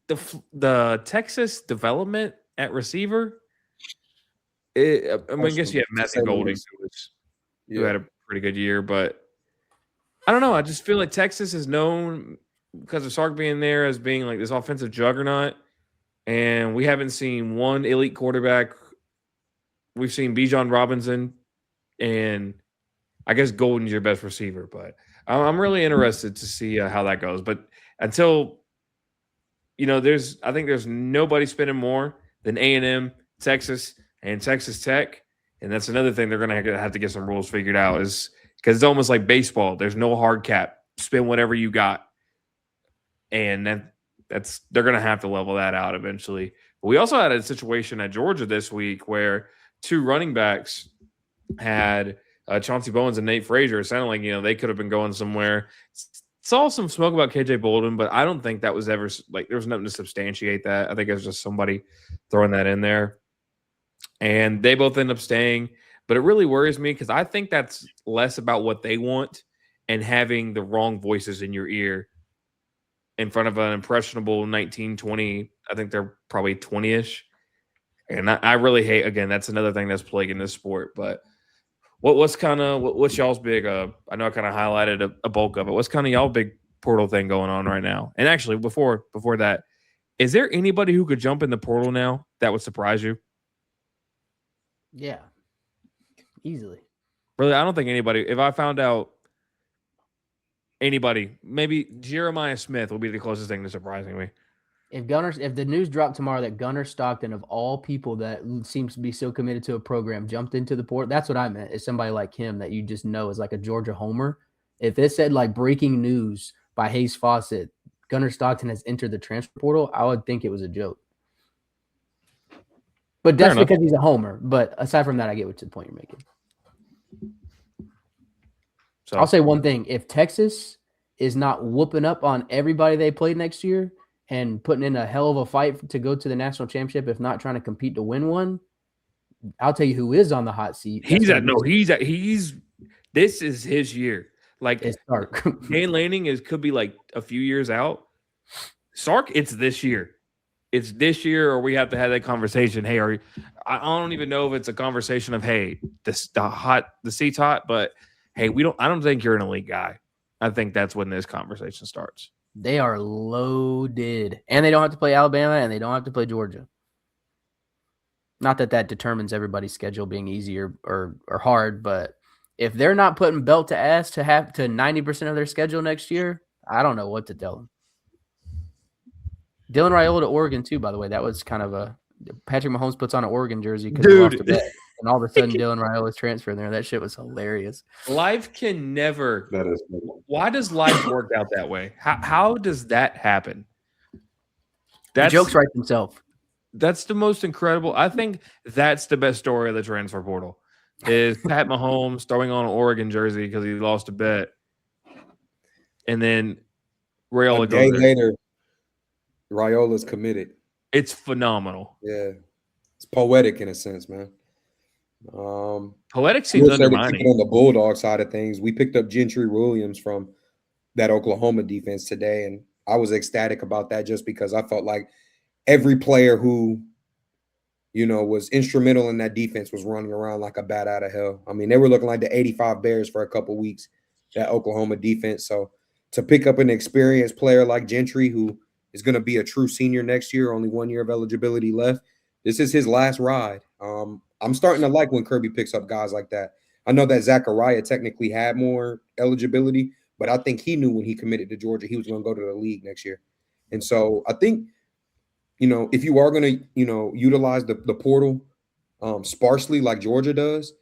the Texas development at receiver, I guess you have Matthew Golding, who had a pretty good year, but I don't know. I just feel like Texas is known because of Sark being there as being like this offensive juggernaut, and we haven't seen one elite quarterback. We've seen Bijan Robinson, and I guess Golden's your best receiver, but I'm really interested to see how that goes. But until I think there's nobody spending more than A&M, Texas, and Texas Tech, and that's another thing they're going to have to get some rules figured out, is because it's almost like baseball. There's no hard cap. Spend whatever you got, and they're going to have to level that out eventually. But we also had a situation at Georgia this week where 2 running backs had Chauncey Bowens and Nate Frazier. It sounded like they could have been going somewhere. Saw some smoke about KJ Bolden, but I don't think that was ever like there was nothing to substantiate that. I think it was just somebody throwing that in there. And they both end up staying. But it really worries me because I think that's less about what they want and having the wrong voices in your ear in front of an impressionable 19, 20. I think they're probably 20-ish. And I really hate, again, that's another thing that's plaguing this sport. But what's y'all's big, I know I kind of highlighted a bulk of it. What's kind of y'all big portal thing going on right now? And actually, before that, is there anybody who could jump in the portal now that would surprise you? Yeah, easily. Really, I don't think anybody. If I found out anybody, maybe Jeremiah Smith will be the closest thing to surprising me. If the news dropped tomorrow that Gunnar Stockton, of all people that seems to be so committed to a program, jumped into the port, that's what I meant. Is somebody like him that you just know is like a Georgia homer. If it said like breaking news by Hayes Fawcett, Gunnar Stockton has entered the transfer portal, I would think it was a joke. But that's because he's a homer. But aside from that, I get what the point you're making. So I'll say one thing. If Texas is not whooping up on everybody they play next year and putting in a hell of a fight to go to the national championship, if not trying to compete to win one, I'll tell you who is on the hot seat. This is his year. Like, it's Sark. Dan Lanning could be like a few years out. Sark, it's this year. It's this year, or we have to have that conversation. Hey, I don't even know if it's a conversation of, hey, the seat's hot, but hey, I don't think you're an elite guy. I think that's when this conversation starts. They are loaded, and they don't have to play Alabama, and they don't have to play Georgia. Not that determines everybody's schedule being easy or hard, but if they're not putting belt to ass to have to 90% of their schedule next year, I don't know what to tell them. Dylan Raiola to Oregon too, by the way. That was kind of a Patrick Mahomes puts on an Oregon jersey because he lost a bet, and all of a sudden Dylan Raiola's transferring there. That shit was hilarious. Life can never. That is. Why does life work out that way? How does that happen? The joke's right himself. That's the most incredible. I think that's the best story of the transfer portal. Is Pat Mahomes throwing on an Oregon jersey because he lost a bet, and then Raiola goes there. Later, Raiola's committed. It's phenomenal. Yeah, it's poetic in a sense, man. Poetic seems undermining. On the Bulldog side of things, we picked up Gentry Williams from that Oklahoma defense today, and I was ecstatic about that just because I felt like every player who, was instrumental in that defense was running around like a bat out of hell. I mean, they were looking like the 85 Bears for a couple weeks, that Oklahoma defense. So to pick up an experienced player like Gentry, who is going to be a true senior next year, only 1 year of eligibility left, this is his last ride. I'm starting to like when Kirby picks up guys like that. I know that Zachariah technically had more eligibility, but I think he knew when he committed to Georgia, he was going to go to the league next year. And so I think, if you are going to, utilize the portal sparsely like Georgia does,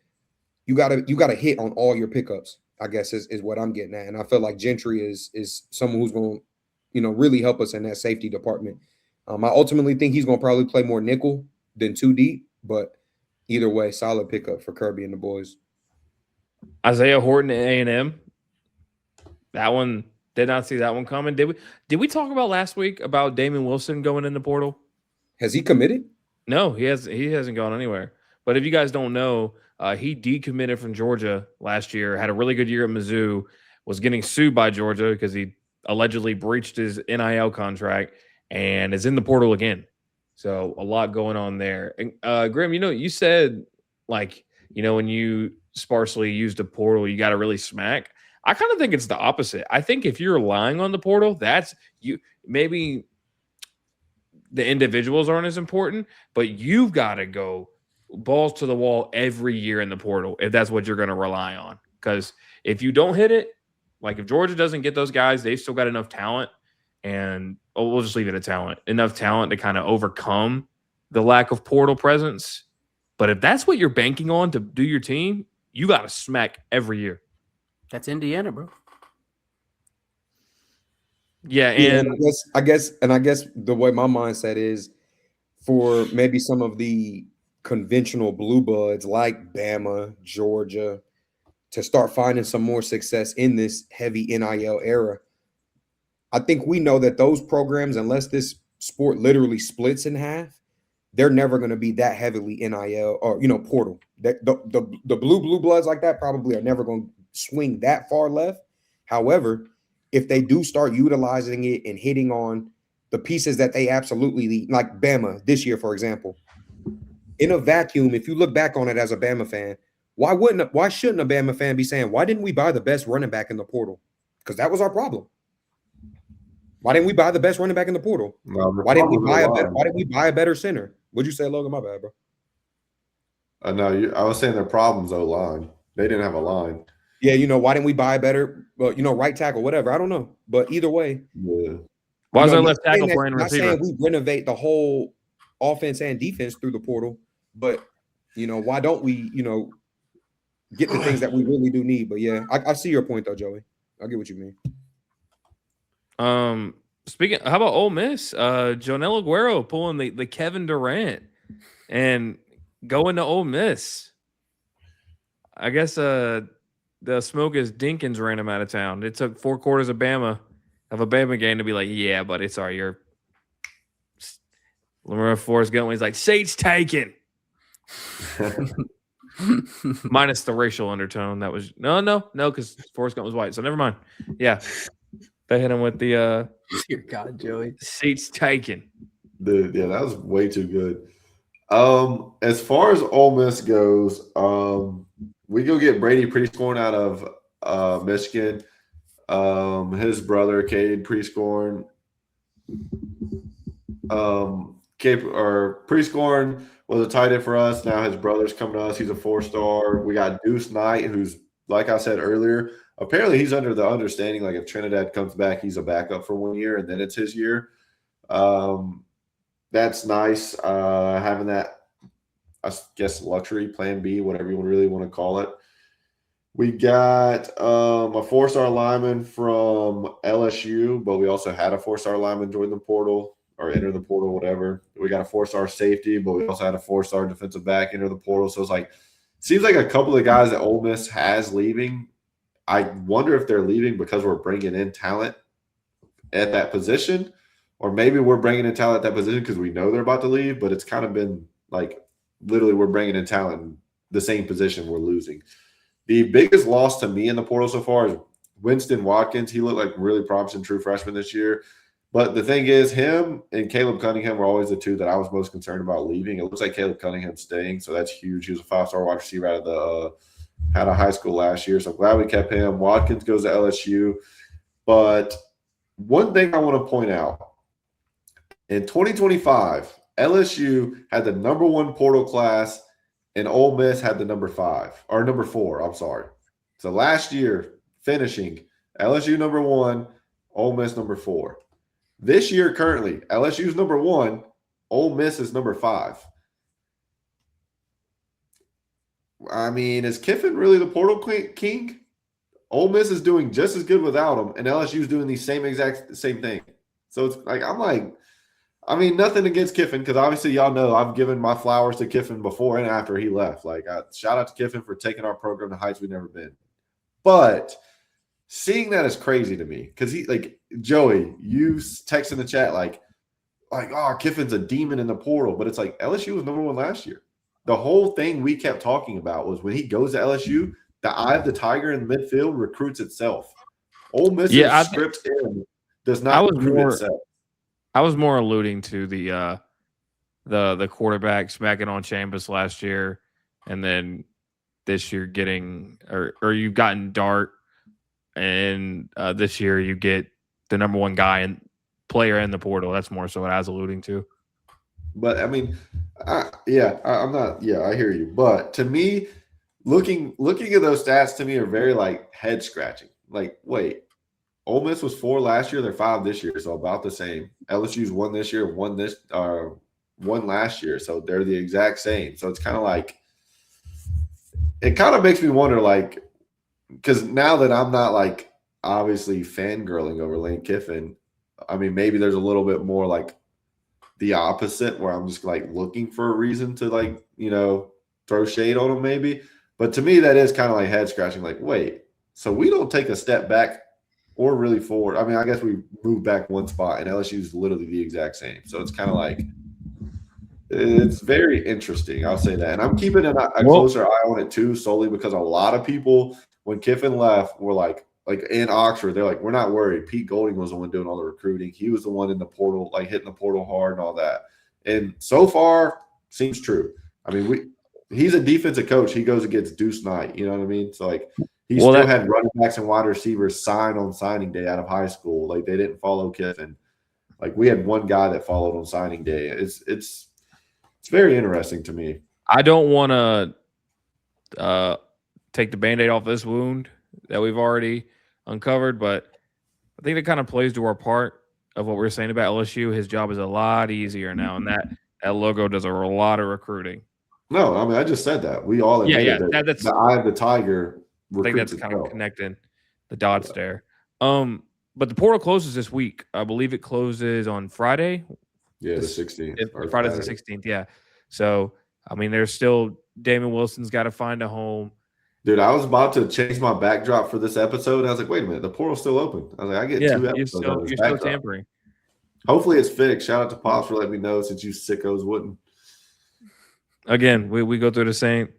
you gotta hit on all your pickups, I guess is what I'm getting at. And I feel like Gentry is someone who's going to, really help us in that safety department. I ultimately think he's going to probably play more nickel than 2 deep, but either way, solid pickup for Kirby and the boys. Isaiah Horton at A&M. That one, did not see that one coming. Did we talk about last week about Damon Wilson going in the portal? Has he committed? No, he hasn't gone anywhere. But if you guys don't know, he decommitted from Georgia last year, had a really good year at Mizzou, was getting sued by Georgia because he allegedly breached his NIL contract and is in the portal again. So a lot going on there. And Grim, you said when you sparsely used a portal, you got to really smack. I kind of think it's the opposite. I think if you're relying on the portal, that's you. Maybe the individuals aren't as important, but you've got to go balls to the wall every year in the portal if that's what you're going to rely on. Because if you don't hit it, like if Georgia doesn't get those guys, they've still got enough talent, and we'll just leave it at talent. Enough talent to kind of overcome the lack of portal presence. But if that's what you're banking on to do your team, you got to smack every year. That's Indiana, bro. Yeah, and I guess the way my mindset is for maybe some of the conventional blue buds like Bama, Georgia, to start finding some more success in this heavy NIL era. I think we know that those programs, unless this sport literally splits in half, they're never going to be that heavily NIL or portal. The blue bloods like that probably are never going to swing that far left. However, if they do start utilizing it and hitting on the pieces that they absolutely need, like Bama this year, for example, in a vacuum, if you look back on it as a Bama fan, why shouldn't a Bama fan be saying, why didn't we buy the best running back in the portal? Because that was our problem. Why didn't we buy the best running back in the portal? Why didn't we buy a better center? What'd you say, Logan? My bad, bro. No, I was saying their problems O-line. They didn't have a line. Yeah, why didn't we buy a better, right tackle, whatever? I don't know. But either way. Yeah. Why is our left tackle playing receiver? Not saying we renovate the whole offense and defense through the portal, but, why don't we, get the things that we really do need? But, yeah, I see your point, though, Joey. I get what you mean. How about Ole Miss? Jonel Aguero pulling the Kevin Durant and going to Ole Miss. I guess the Smokus Dinkins ran him out of town. It took 4 quarters of a Bama game to be like, yeah, buddy, sorry, you're Lamar Forrest Gump. He's like, Sate's taken. Minus the racial undertone. That was no, because Forrest Gump was white. So never mind. Yeah. They hit him with the Dear God, Joey. Seats taken. Dude, yeah, that was way too good. As far as Ole Miss goes, we go get Brady Prescorn out of Michigan. His brother Cade Prescorn. Prescorn was a tight end for us. Now his brother's coming to us. He's a 4-star. We got Deuce Knight, who's, like I said earlier, apparently he's under the understanding, like if Trinidad comes back, he's a backup for 1 year and then it's his year. That's nice. Having that, I guess, luxury plan B, whatever you really want to call it. We got a 4-star lineman from LSU, but we also had a 4-star lineman join the portal or enter the portal, whatever. We got a 4-star safety, but we also had a 4-star defensive back enter the portal. So it's like, seems like a couple of guys that Ole Miss has leaving. I wonder if they're leaving because we're bringing in talent at that position, or maybe we're bringing in talent at that position because we know they're about to leave, but it's kind of been like literally we're bringing in talent in the same position we're losing. The biggest loss to me in the portal so far is Winston Watkins. He looked like really promising true freshman this year. But the thing is, him and Caleb Cunningham were always the two that I was most concerned about leaving. It looks like Caleb Cunningham's staying, so that's huge. He was a 5-star wide receiver out of high school last year, so I'm glad we kept him. Watkins goes to LSU. But one thing I want to point out, in 2025, LSU had the number 1 portal class, and Ole Miss had the number 4. I'm sorry. So last year, finishing LSU number 1, Ole Miss number 4. This year, currently, LSU's number 1, Ole Miss is number 5. I mean, is Kiffin really the portal king? Ole Miss is doing just as good without him, and LSU is doing the same thing. So it's like I mean, nothing against Kiffin, because obviously y'all know I've given my flowers to Kiffin before and after he left. Like, shout out to Kiffin for taking our program to heights we've never been. But seeing that is crazy to me, because he, like, Joey, you text in the chat like, oh, Kiffin's a demon in the portal, but it's like LSU was number 1 last year. The whole thing we kept talking about was when he goes to LSU, the eye of the tiger in the midfield recruits itself. Ole Miss's script does not recruit itself. I was more alluding to the quarterback smacking on Chambers last year, and then this year getting or you've gotten Dart, and this year you get the number 1 guy and player in the portal. That's more so what I was alluding to. But I mean, I hear you. But to me, looking at those stats to me are very like head scratching. Like, wait, Ole Miss was 4 last year, they're 5 this year, so about the same. LSU's 1 this year, 1 last year, so they're the exact same. So it's kind of like, it kind of makes me wonder, like, because now that I'm not like obviously fangirling over Lane Kiffin, I mean, maybe there's a little bit more like the opposite where I'm just like looking for a reason to like, throw shade on him maybe. But to me, that is kind of like head scratching. Like, wait, so we don't take a step back or really forward. I mean, I guess we moved back 1 spot and LSU is literally the exact same. So it's kind of like, It's very interesting. I'll say that. And I'm keeping a Well- closer eye on it too, solely because a lot of people, when Kiffin left, were like in Oxford, they're like, we're not worried. Pete Golding was the one doing all the recruiting. He was the one in the portal, like hitting the portal hard and all that. And so far, seems true. I mean, he's a defensive coach. He goes against Deuce Knight. You know what I mean? So like he still had running backs and wide receivers sign on signing day out of high school. Like they didn't follow Kiffin. Like we had one guy that followed on signing day. It's very interesting to me. I don't want to take the Band-Aid off this wound that we've already uncovered, but I think it kind of plays to our part of what we're saying about LSU. His job is a lot easier now, and that logo does a lot of recruiting. No, I mean I just said that. We all admitted that that's the eye of the tiger. I think that's kind of connecting the dots there. But the portal closes this week. I believe it closes on Friday. Yeah, the 16th. Friday's the 16th, yeah. So, I mean, there's still Damon Wilson's got to find a home. Dude, I was about to change my backdrop for this episode. I was like, wait a minute, the portal's still open. I was like, I get 2 episodes. You're still tampering. Hopefully it's fixed. Shout out to Pops for letting me know since you sickos wouldn't. Again, we go through the same.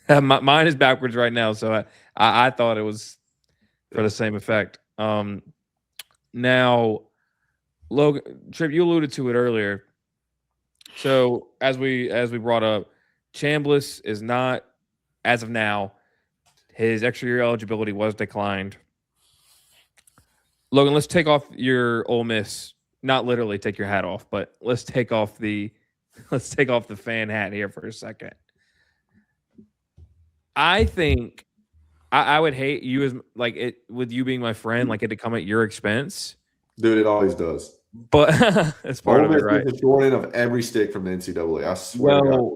Mine is backwards right now, so I thought it was for the same effect. Now, Logan, Trip, you alluded to it earlier. So as we brought up, Chambliss is not, as of now, his extra year eligibility was declined. Logan, let's take off your Ole Miss. Not literally take your hat off, but let's take off the fan hat here for a second. I think I would hate you as like it with you being my friend, like it to come at your expense. Dude, it always does. But that's part of it, right? The short end of every stick from the NCAA. I swear to God.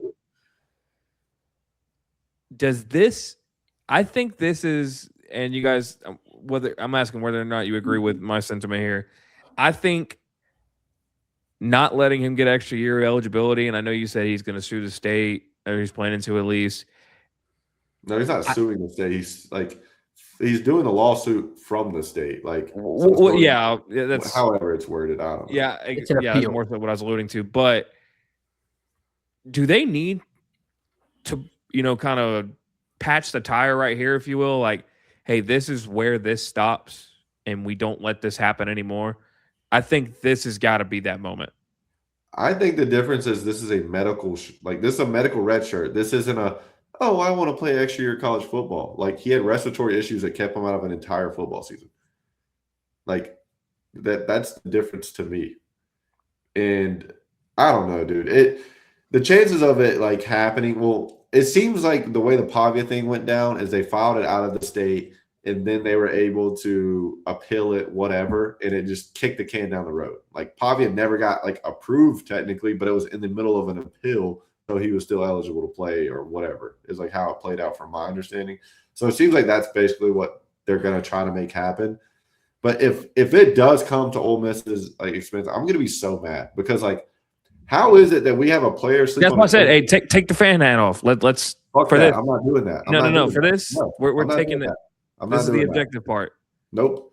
Does this? I think this is, and you guys, whether I'm asking whether or not you agree with my sentiment here. I think not letting him get extra year eligibility, and I know you said he's going to sue the state, or he's planning to at least. No, he's not suing the state. He's doing a lawsuit from the state. Like, yeah, that's however it's worded. I don't know. Yeah, it's more so what I was alluding to. But do they need to, kind of patch the tire right here, if you will? Like, hey, this is where this stops, and we don't let this happen anymore. I think this has got to be that moment. I think the difference is this is a medical, this is a medical red shirt. This isn't I want to play extra year college football. Like he had respiratory issues that kept him out of an entire football season. Like that's the difference to me. And I don't know, dude. The chances of it like happening, well, it seems like the way the Pavia thing went down is they filed it out of the state and then they were able to appeal it, whatever, and it just kicked the can down the road. Like Pavia never got like approved technically, but it was in the middle of an appeal. So he was still eligible to play or whatever is like how it played out from my understanding. So it seems like that's basically what they're going to try to make happen. But if it does come to Ole Miss's like expense, I'm going to be so mad because like, how is it that we have a player? That's what I said. Hey, take the fan hat off. Let's fuck for that. this. I'm not doing that. No. For this, we're taking it. This is the objective part. Nope.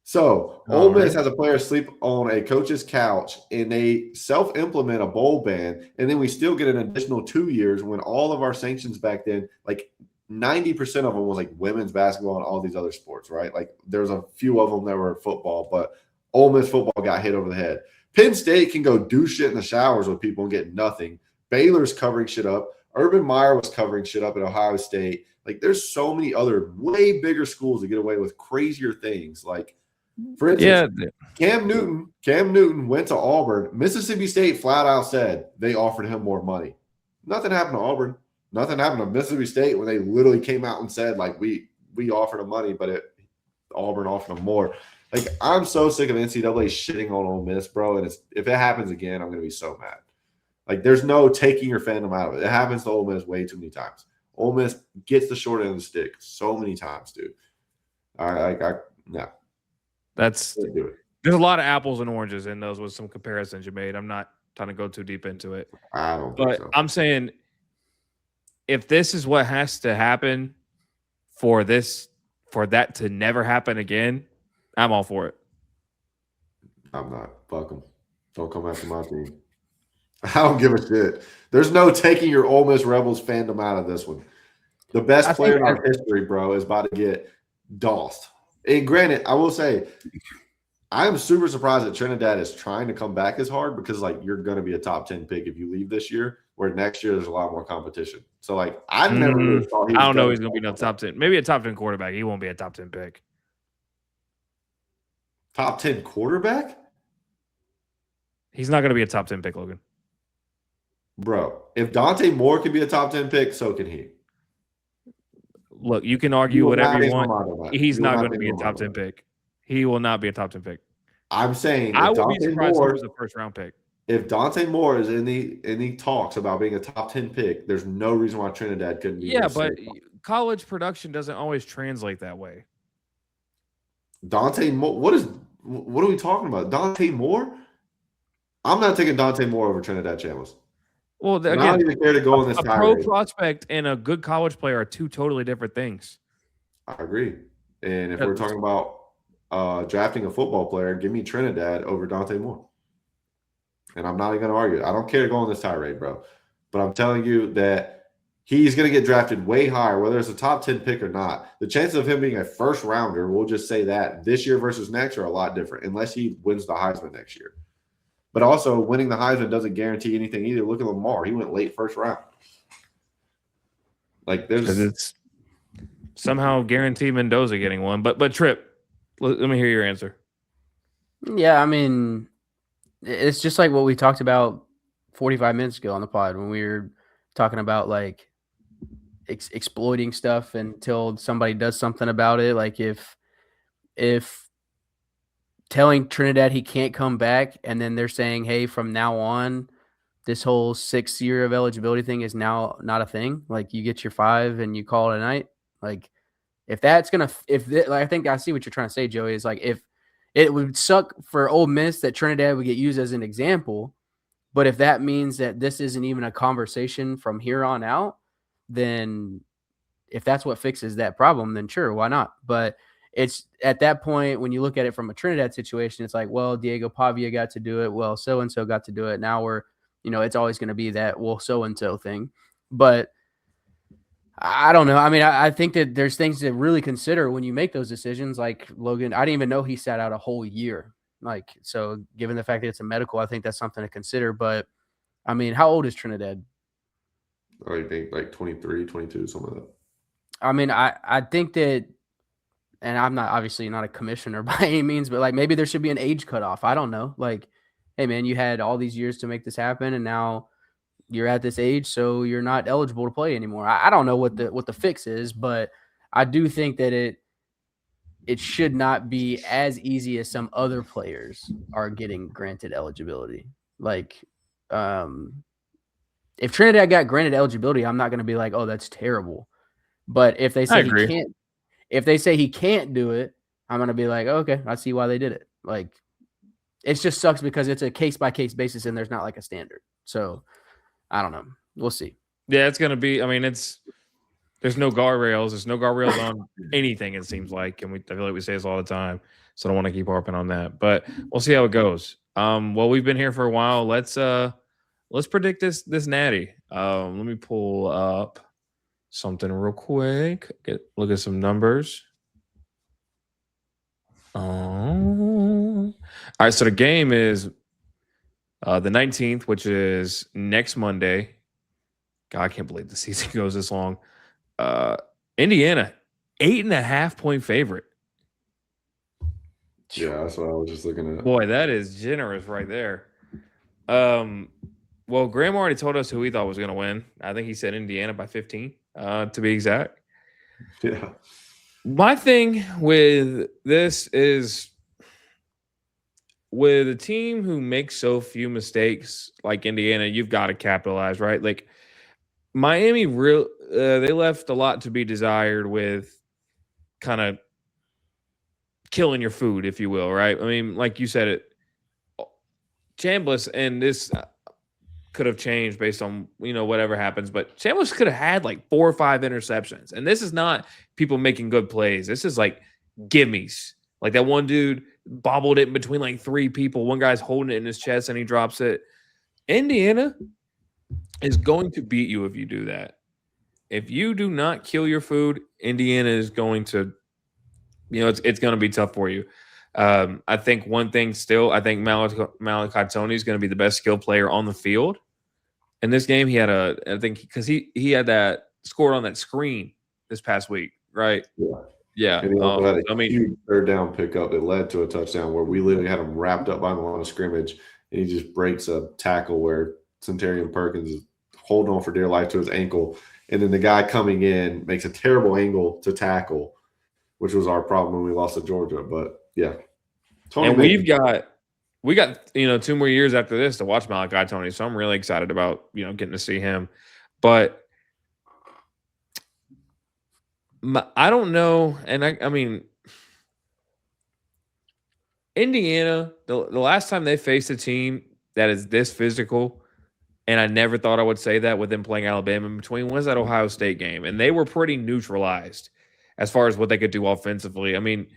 So Ole Miss has a player sleep on a coach's couch and they self-implement a bowl ban, and then we still get an additional 2 years when all of our sanctions back then, like 90% of them was like women's basketball and all these other sports, right? Like there's a few of them that were football, but Ole Miss football got hit over the head. Penn State can go do shit in the showers with people and get nothing. Baylor's covering shit up. Urban Meyer was covering shit up at Ohio State. Like there's so many other way bigger schools that get away with crazier things. Like, for instance, Cam Newton went to Auburn. Mississippi State flat out said they offered him more money. Nothing happened to Auburn. Nothing happened to Mississippi State when they literally came out and said, like, we offered him money, but Auburn offered him more. Like, I'm so sick of NCAA shitting on Ole Miss, bro. And if it happens again, I'm going to be so mad. Like, there's no taking your fandom out of it. It happens to Ole Miss way too many times. Ole Miss gets the short end of the stick so many times, dude. No. There's a lot of apples and oranges in those with some comparisons you made. I'm not trying to go too deep into it. I don't think so. I'm saying if this is what has to happen for that to never happen again, I'm all for it. I'm not. Fuck them. Don't come after my team. I don't give a shit. There's no taking your Ole Miss Rebels fandom out of this one. The best player in our history, bro, is about to get dossed. And granted, I will say, I am super surprised that Trinidad is trying to come back as hard because, like, you're going to be a top 10 pick if you leave this year, where next year there's a lot more competition. So, like, I never really thought I don't know he's going to be no top 10. Maybe a top 10 quarterback. He won't be a top 10 pick. Top 10 quarterback? He's not going to be a top 10 pick, Logan. Bro, if Dante Moore can be a top 10 pick, so can he. Look, you can argue whatever you want. He's not going to be a top 10 pick. He will not be a top 10 pick. I'm saying I would be surprised if he was a first round pick. If Dante Moore is in the talks about being a top 10 pick, there's no reason why Trinidad couldn't be. Yeah, but college production doesn't always translate that way. Dante Moore, what are we talking about? Dante Moore? I'm not taking Dante Moore over Trinidad Chambliss. Well, again, I don't even care to go in this a pro prospect and a good college player are two totally different things. I agree. And if we're talking about drafting a football player, give me Trinidad over Dante Moore. And I'm not even going to argue. I don't care to go on this tirade, bro. But I'm telling you that he's going to get drafted way higher, whether it's a top 10 pick or not. The chances of him being a first rounder, we'll just say that this year versus next are a lot different, unless he wins the Heisman next year. But also, winning the Heisman doesn't guarantee anything either. Look at Lamar. He went late first round. Like, it's somehow guaranteed Mendoza getting one. But Trip, let me hear your answer. Yeah, I mean, it's just like what we talked about 45 minutes ago on the pod when we were talking about, like, exploiting stuff until somebody does something about it. Like, if telling Trinidad he can't come back, and then they're saying, hey, from now on, this whole 6 year of eligibility thing is now not a thing. Like, you get your 5 and you call it a night. Like, if that's going to, I think I see what you're trying to say, Joey, is like, if it would suck for Ole Miss that Trinidad would get used as an example, but if that means that this isn't even a conversation from here on out, then if that's what fixes that problem, then sure, why not? But it's at that point, when you look at it from a Trinidad situation, it's like, well, Diego Pavia got to do it. Well, so-and-so got to do it. Now we're, it's always going to be that, well, so-and-so thing. But I don't know. I mean, I think that there's things to really consider when you make those decisions. Like Logan, I didn't even know he sat out a whole year. Like, so given the fact that it's a medical, I think that's something to consider. But I mean, how old is Trinidad? I think like 23, 22, something like that. I mean, I think that, and I'm obviously not a commissioner by any means, but like maybe there should be an age cutoff. I don't know. Like, hey man, you had all these years to make this happen, and now you're at this age, so you're not eligible to play anymore. I don't know what the fix is, but I do think that it should not be as easy as some other players are getting granted eligibility. Like, if Trinidad got granted eligibility, I'm not going to be like, oh, that's terrible. But if they say he can't, if they say he can't do it, I'm going to be like, oh, okay, I see why they did it. Like, it just sucks because it's a case-by-case basis and there's not like a standard. So, I don't know. We'll see. Yeah, it's going to be – I mean, there's no guardrails. There's no guardrails on anything, it seems like. And I feel like we say this all the time, so I don't want to keep harping on that. But we'll see how it goes. Well, we've been here for a while. Let's predict this Natty. Let me pull up something real quick. Look at some numbers. All right, so the game is the 19th, which is next Monday. God, I can't believe the season goes this long. Indiana, 8.5-point favorite. Yeah, that's what I was just looking at. Boy, that is generous right there. Well, Graham already told us who he thought was going to win. I think he said Indiana by 15, to be exact. Yeah. My thing with this is with a team who makes so few mistakes like Indiana, you've got to capitalize, right? Like Miami, they left a lot to be desired with kind of killing your food, if you will, right? I mean, like you said, Chambliss, and this could have changed based on, whatever happens, but Chambliss could have had like 4 or 5 interceptions. And this is not people making good plays. This is like gimmies. Like that one dude bobbled it in between like 3 people. One guy's holding it in his chest and he drops it. Indiana is going to beat you if you do that. If you do not kill your food, Indiana is going to, it's going to be tough for you. I think one thing still, I think Malachi Tony is going to be the best skill player on the field. In this game, I think because he had that scored on that screen this past week, right? Yeah. Yeah. And he also had a huge third down pickup that led to a touchdown where we literally had him wrapped up by the line of scrimmage, and he just breaks a tackle where Centurion Perkins is holding on for dear life to his ankle. And then the guy coming in makes a terrible angle to tackle, which was our problem when we lost to Georgia. But, yeah. And we got 2 more years after this to watch Malachi Tony, so I'm really excited about getting to see him. But I don't know, and I mean, Indiana, the last time they faced a team that is this physical, and I never thought I would say that with them playing Alabama in between, was that Ohio State game, and they were pretty neutralized as far as what they could do offensively. I mean,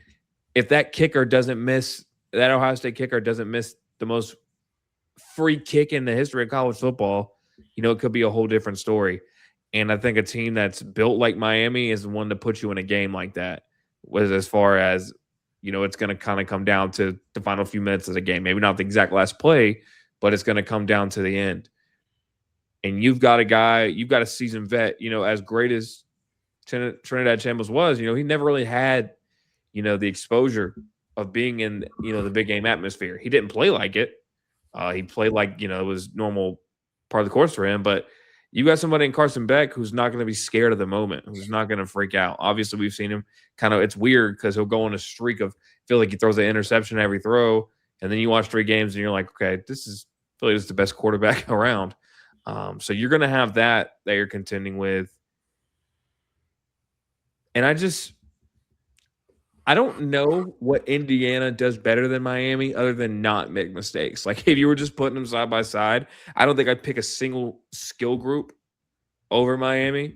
if that Ohio State kicker doesn't miss the most free kick in the history of college football, it could be a whole different story. And I think a team that's built like Miami is the one to put you in a game like that. Was as far as, it's going to kind of come down to the final few minutes of the game. Maybe not the exact last play, but it's going to come down to the end. And you've got a seasoned vet, as great as Trinidad Chambliss was, he never really had, the exposure of being in, the big game atmosphere. He didn't play like it. He played like, it was normal part of the course for him. But you got somebody in Carson Beck who's not going to be scared of the moment, who's not going to freak out. Obviously, we've seen him it's weird because he'll go on a streak of feel like he throws an interception every throw. And then you watch 3 games and you're like, okay, this is the best quarterback around. So you're going to have that you're contending with. And I don't know what Indiana does better than Miami other than not make mistakes. Like if you were just putting them side by side, I don't think I'd pick a single skill group over Miami.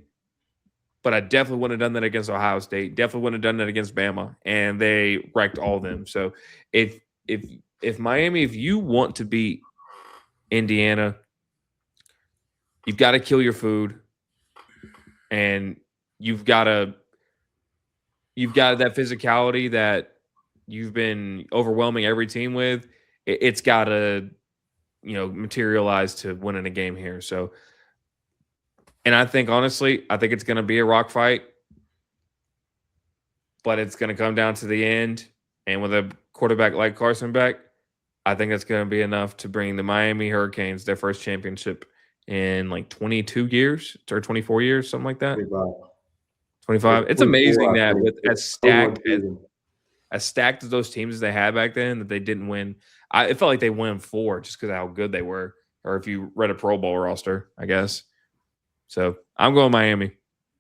But I definitely wouldn't have done that against Ohio State. Definitely wouldn't have done that against Bama. And they wrecked all of them. So if Miami, if you want to beat Indiana, you've got to kill your food. And you've got that physicality that you've been overwhelming every team with. It's got to, materialize to winning a game here. So, and I think, honestly, it's going to be a rock fight, but it's going to come down to the end. And with a quarterback like Carson Beck, I think it's going to be enough to bring the Miami Hurricanes their first championship in like 22 years or 24 years, something like that. 25. It's amazing that with as stacked as those teams as they had back then, that they didn't win. It felt like they won 4 just because of how good they were, or if you read a Pro Bowl roster, I guess. So I'm going Miami.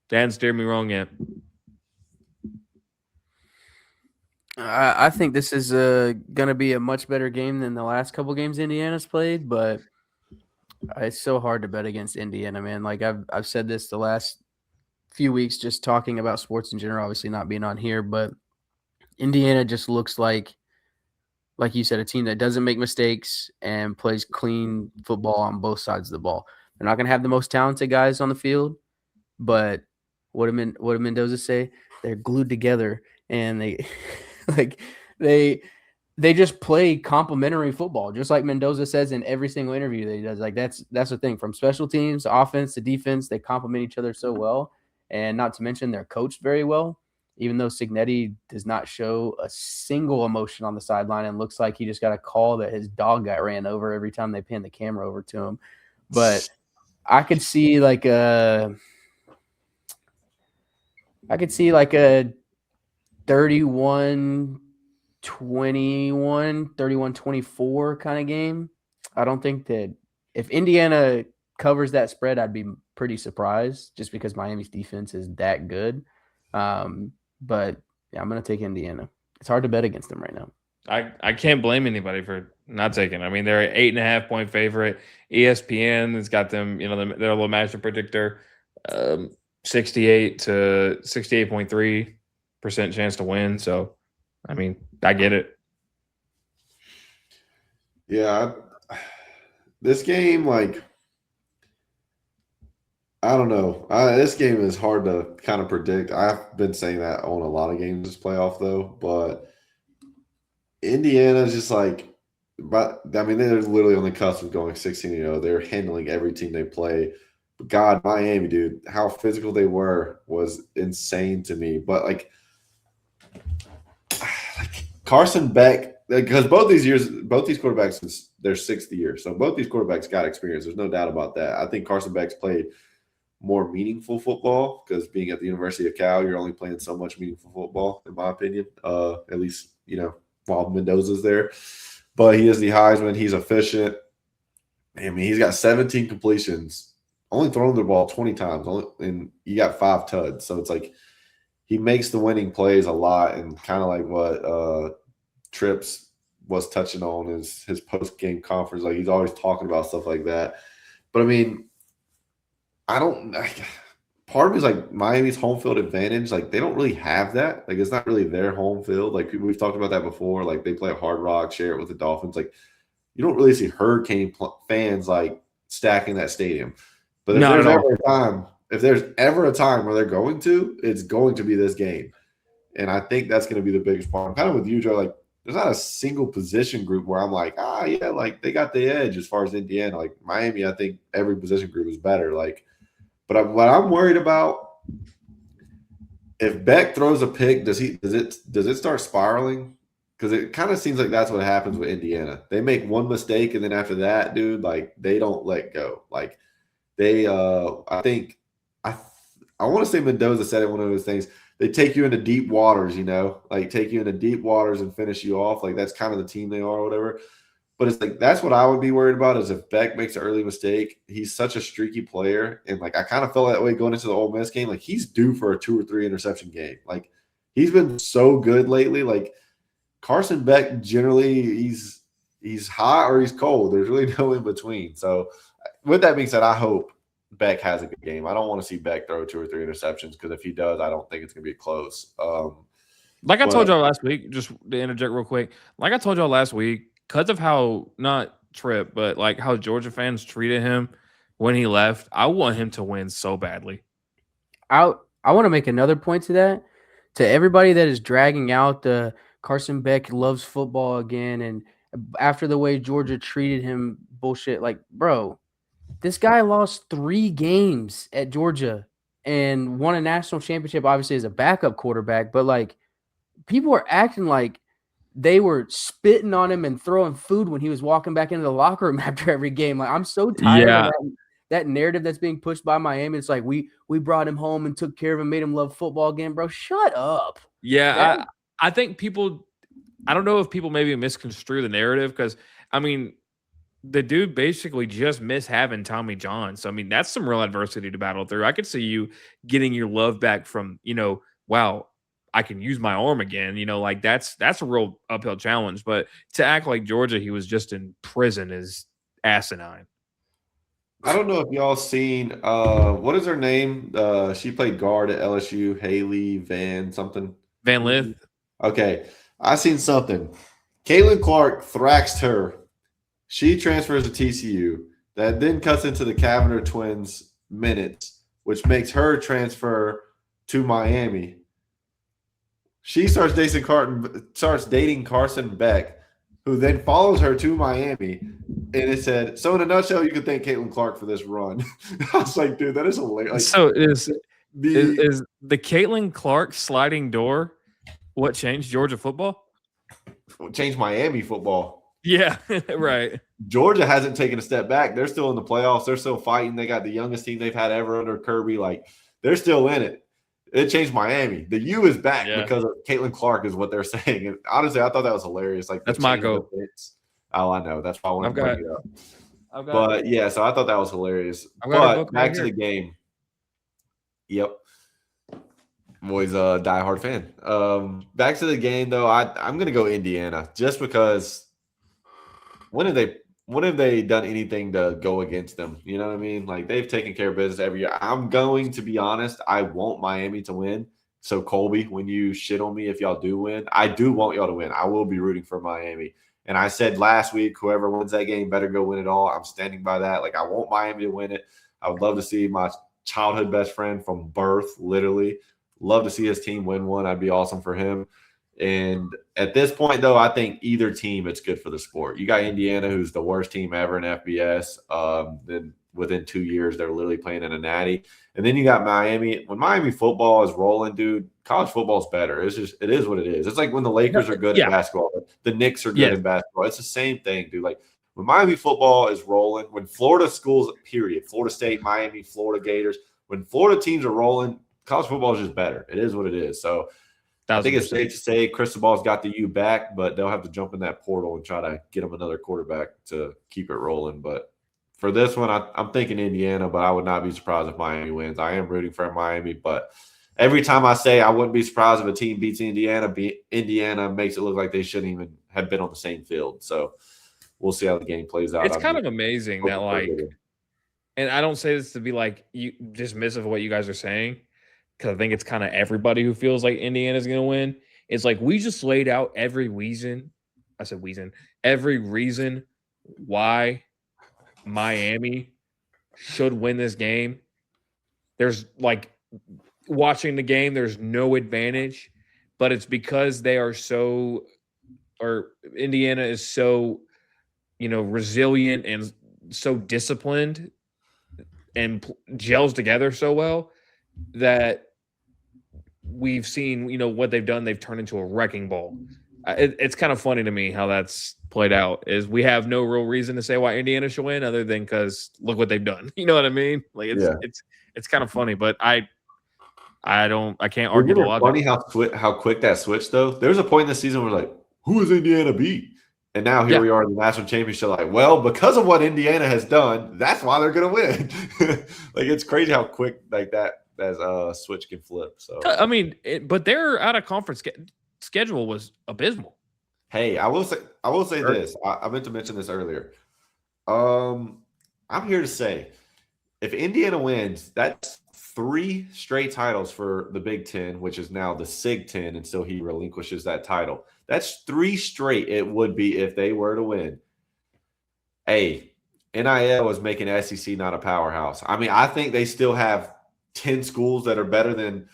Dan steered me wrong yet. I think this is going to be a much better game than the last couple games Indiana's played, but it's so hard to bet against Indiana, man. Like I've said this the last few weeks, just talking about sports in general, obviously not being on here, but Indiana just looks like you said, a team that doesn't make mistakes and plays clean football on both sides of the ball. They're not going to have the most talented guys on the field, but what did Mendoza say? They're glued together, and they just play complementary football, just like Mendoza says in every single interview that he does. Like that's the thing, from special teams, offense to defense, they complement each other so well, and not to mention they're coached very well. Even though Signetti does not show a single emotion on the sideline and looks like he just got a call that his dog got ran over every time they pan the camera over to him. But I could see like a 31-21, 31-24 kind of game. I don't think that if Indiana covers that spread, I'd be pretty surprised just because Miami's defense is that good. But yeah, I'm going to take Indiana. It's hard to bet against them right now. I can't blame anybody for not taking it. I mean, they're an 8.5-point favorite. ESPN has got them, their little matchup predictor, 68 to 68.3% chance to win. So, I mean, I get it. Yeah, this game, like, I don't know. This game is hard to kind of predict. I've been saying that on a lot of games this playoff, though. But Indiana's just like, but I mean, they're literally on the cusp of going 16-0. They're handling every team they play. But God, Miami, dude, how physical they were was insane to me. But like Carson Beck, because both these quarterbacks, is their sixth year. So both these quarterbacks got experience. There's no doubt about that. I think Carson Beck's played more meaningful football because being at the University of Cal, you're only playing so much meaningful football, in my opinion. At least, while Mendoza's there. But he is the Heisman. He's efficient. I mean, he's got 17 completions, only thrown the ball 20 times, and he got 5 tuds. So it's like he makes the winning plays a lot, and kind of like what Trips was touching on is his post-game conference. Like, he's always talking about stuff like that. But, I mean, part of me is like Miami's home field advantage. Like, they don't really have that. Like, it's not really their home field. Like, we've talked about that before. Like, they play a Hard Rock, share it with the Dolphins. Like, you don't really see Hurricane fans like stacking that stadium. But if there's ever a time where they're going to, it's going to be this game. And I think that's going to be the biggest part. I'm kind of with you, Joe. Like, there's not a single position group where I'm like, yeah, like they got the edge as far as Indiana. Like Miami, I think every position group is better. Like, but what I'm worried about, if Beck throws a pick, does it start spiraling? Because it kind of seems like that's what happens with Indiana. They make one mistake, and then after that, dude, like they don't let go. Like they, I think, I want to say Mendoza said it one of those things. They take you into deep waters, like take you into deep waters and finish you off. Like that's kind of the team they are, or whatever. But it's like that's what I would be worried about is if Beck makes an early mistake. He's such a streaky player, and like I kind of felt that way going into the Ole Miss game. Like he's due for a 2 or 3 interception game. Like he's been so good lately. Like Carson Beck, generally he's hot or he's cold. There's really no in between. So with that being said, I hope Beck has a good game. I don't want to see Beck throw 2 or 3 interceptions because if he does, I don't think it's going to be close. Like I told y'all last week, just to interject real quick, like I told y'all last week, because of how, not Tripp, but like how Georgia fans treated him when he left, I want him to win so badly. I want to make another point to that. To everybody that is dragging out the Carson Beck loves football again, and after the way Georgia treated him bullshit, like, bro, this guy lost 3 games at Georgia and won a national championship, obviously as a backup quarterback, but like people are acting like they were spitting on him and throwing food when he was walking back into the locker room after every game. Like, I'm so tired of that narrative that's being pushed by Miami. It's like we brought him home and took care of him, made him love football again, bro. Shut up. Yeah, I think people – I don't know if people maybe misconstrue the narrative because, I mean, the dude basically just missed having Tommy John. So, I mean, that's some real adversity to battle through. I could see you getting your love back from, wow, I can use my arm again. Like that's a real uphill challenge. But to act like Georgia, he was just in prison is asinine. I don't know if y'all seen what is her name? She played guard at LSU, Haley Van something. Van Lith. Okay. I seen something. Caitlin Clark thrashed her. She transfers to TCU. That then cuts into the Cavanagh twins minutes, which makes her transfer to Miami. She starts dating Carson Beck, who then follows her to Miami. And it said, so in a nutshell, you could thank Caitlin Clark for this run. I was like, dude, that is hilarious. So is the Caitlin Clark sliding door what changed Georgia football? Changed Miami football. Yeah, right. Georgia hasn't taken a step back. They're still in the playoffs. They're still fighting. They got the youngest team they've had ever under Kirby. Like, they're still in it. It changed Miami. The U is back because of Caitlin Clark is what they're saying. And honestly, I thought that was hilarious. Like that's my goal. Oh, I know. That's why I wanted to bring it up. But yeah, so I thought that was hilarious. But back to the game. Yep. Boy's a diehard fan. Back to the game though. I'm gonna go Indiana just because when have they done anything to go against them? You know what I mean? Like they've taken care of business every year. I'm going to be honest. I want Miami to win. So Colby, when you shit on me if y'all do win, I do want y'all to win. I will be rooting for Miami. And I said last week, whoever wins that game better go win it all. I'm standing by that. Like, I want Miami to win it. I would love to see my childhood best friend from birth, literally, love to see his team win one. That'd be awesome for him. And at this point, though, I think either team, it's good for the sport. You got Indiana, who's the worst team ever in FBS. Then within 2 years, they're literally playing in a Natty. And then you got Miami. When Miami football is rolling, dude, college football is better. It is what it is. It's like when the Lakers are good at basketball, the Knicks are good in basketball. It's the same thing, dude. Like, when Miami football is rolling, when Florida schools, period, Florida State, Miami, Florida Gators, when Florida teams are rolling, college football is just better. It is what it is. So I think it's safe to say Cristobal's got the U back, but they'll have to jump in that portal and try to get him another quarterback to keep it rolling. But for this one, I'm thinking Indiana, but I would not be surprised if Miami wins. I am rooting for Miami, but every time I say I wouldn't be surprised if a team beats Indiana, Indiana makes it look like they shouldn't even have been on the same field. So we'll see how the game plays out. It's kind of amazing that, like, and I don't say this to be like you dismissive of what you guys are saying, because I think it's kind of everybody who feels like Indiana's going to win. It's like we just laid out every reason. I said reason. Every reason why Miami should win this game. There's like watching the game, there's no advantage, but it's because they are so, or Indiana is so, resilient and so disciplined and gels together so well that we've seen, what they've done. They've turned into a wrecking ball. It's kind of funny to me how that's played out. Is we have no real reason to say why Indiana should win other than because look what they've done. You know what I mean? Like it's kind of funny, but I can't argue the logic. Funny how quick that switched though. There was a point in the season where like, who is Indiana beat? And now here we are in the national championship. Like, well, because of what Indiana has done, that's why they're going to win. Like, it's crazy how quick like that switch can flip. So I mean, but their out of conference schedule was abysmal. Hey, I will say this. I meant to mention this earlier. I'm here to say, if Indiana wins, that's 3 straight titles for the Big Ten, which is now the Sig 10 until he relinquishes that title. That's 3 straight it would be if they were to win. Hey, NIL is making SEC not a powerhouse. I mean, I think they still have 10 schools that are better than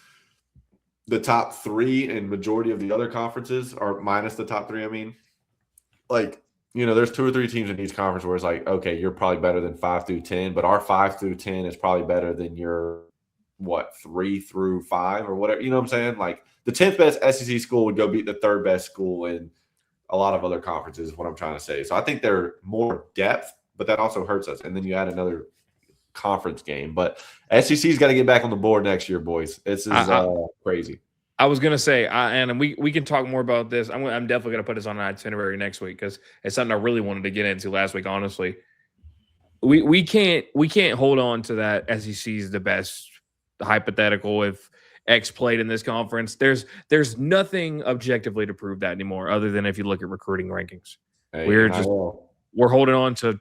the top 3 in majority of the other conferences, or minus the top 3, I mean. Like, there's 2 or 3 teams in each conference where it's like, okay, you're probably better than 5 through 10, but our 5 through 10 is probably better than your 3 through 5 or whatever. You know what I'm saying? Like, the 10th best SEC school would go beat the 3rd best school in a lot of other conferences is what I'm trying to say. So I think they're more depth, but that also hurts us. And then you add another conference game. But SEC's got to get back on the board next year, boys. This is crazy. I was going to say, and we can talk more about this. I'm definitely going to put this on an itinerary next week because it's something I really wanted to get into last week, honestly. We can't hold on to that SEC's the best hypothetical if X played in this conference. There's nothing objectively to prove that anymore other than if you look at recruiting rankings. Hey, we're holding on to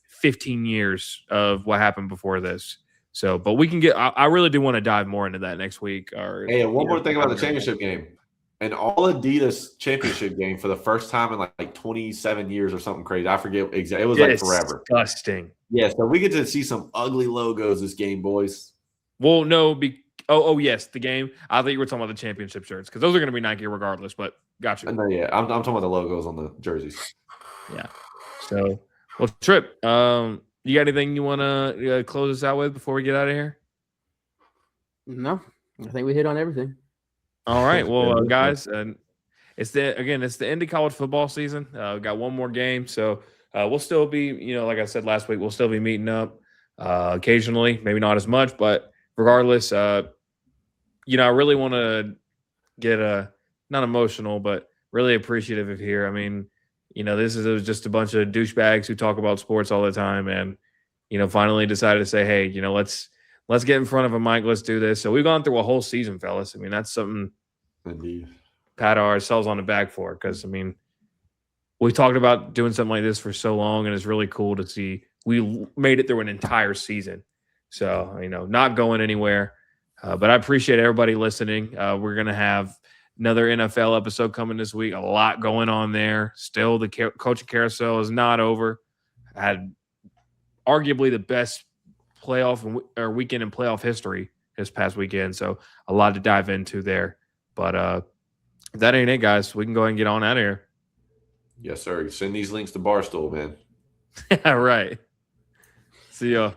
15 years of what happened before this. So, but we can I really do want to dive more into that next week. Hey, one more thing about the championship game. An all Adidas championship game for the first time in like 27 years or something crazy. I forget exactly. It was like forever. Disgusting. Yeah, so we get to see some ugly logos this game, boys. Well, no, yes, the game. I thought you were talking about the championship shirts because those are going to be Nike regardless. But gotcha. No, yeah, I'm talking about the logos on the jerseys. Yeah. So, well, Trip, you got anything you want to close us out with before we get out of here? No, I think we hit on everything. All right, well, guys, it's the end of college football season. We got one more game, so we'll still be, like I said last week, we'll still be meeting up occasionally, maybe not as much, but regardless, I really want to get not emotional, but really appreciative of here. I mean, this is just a bunch of douchebags who talk about sports all the time, and finally decided to say, hey, let's get in front of a mic, let's do this. So we've gone through a whole season, fellas. I mean, that's something. Indeed. Pat ourselves on the back for, because I mean, we talked about doing something like this for so long, and it's really cool to see we made it through an entire season. So not going anywhere. But I appreciate everybody listening. We're gonna have Another NFL episode coming this week. A lot going on there. Still, the coaching carousel is not over. Had arguably the best playoff or weekend in playoff history this past weekend. So a lot to dive into there. But if that ain't it, guys, we can go ahead and get on out of here. Yes, sir. Send these links to Barstool, man. All right. See ya.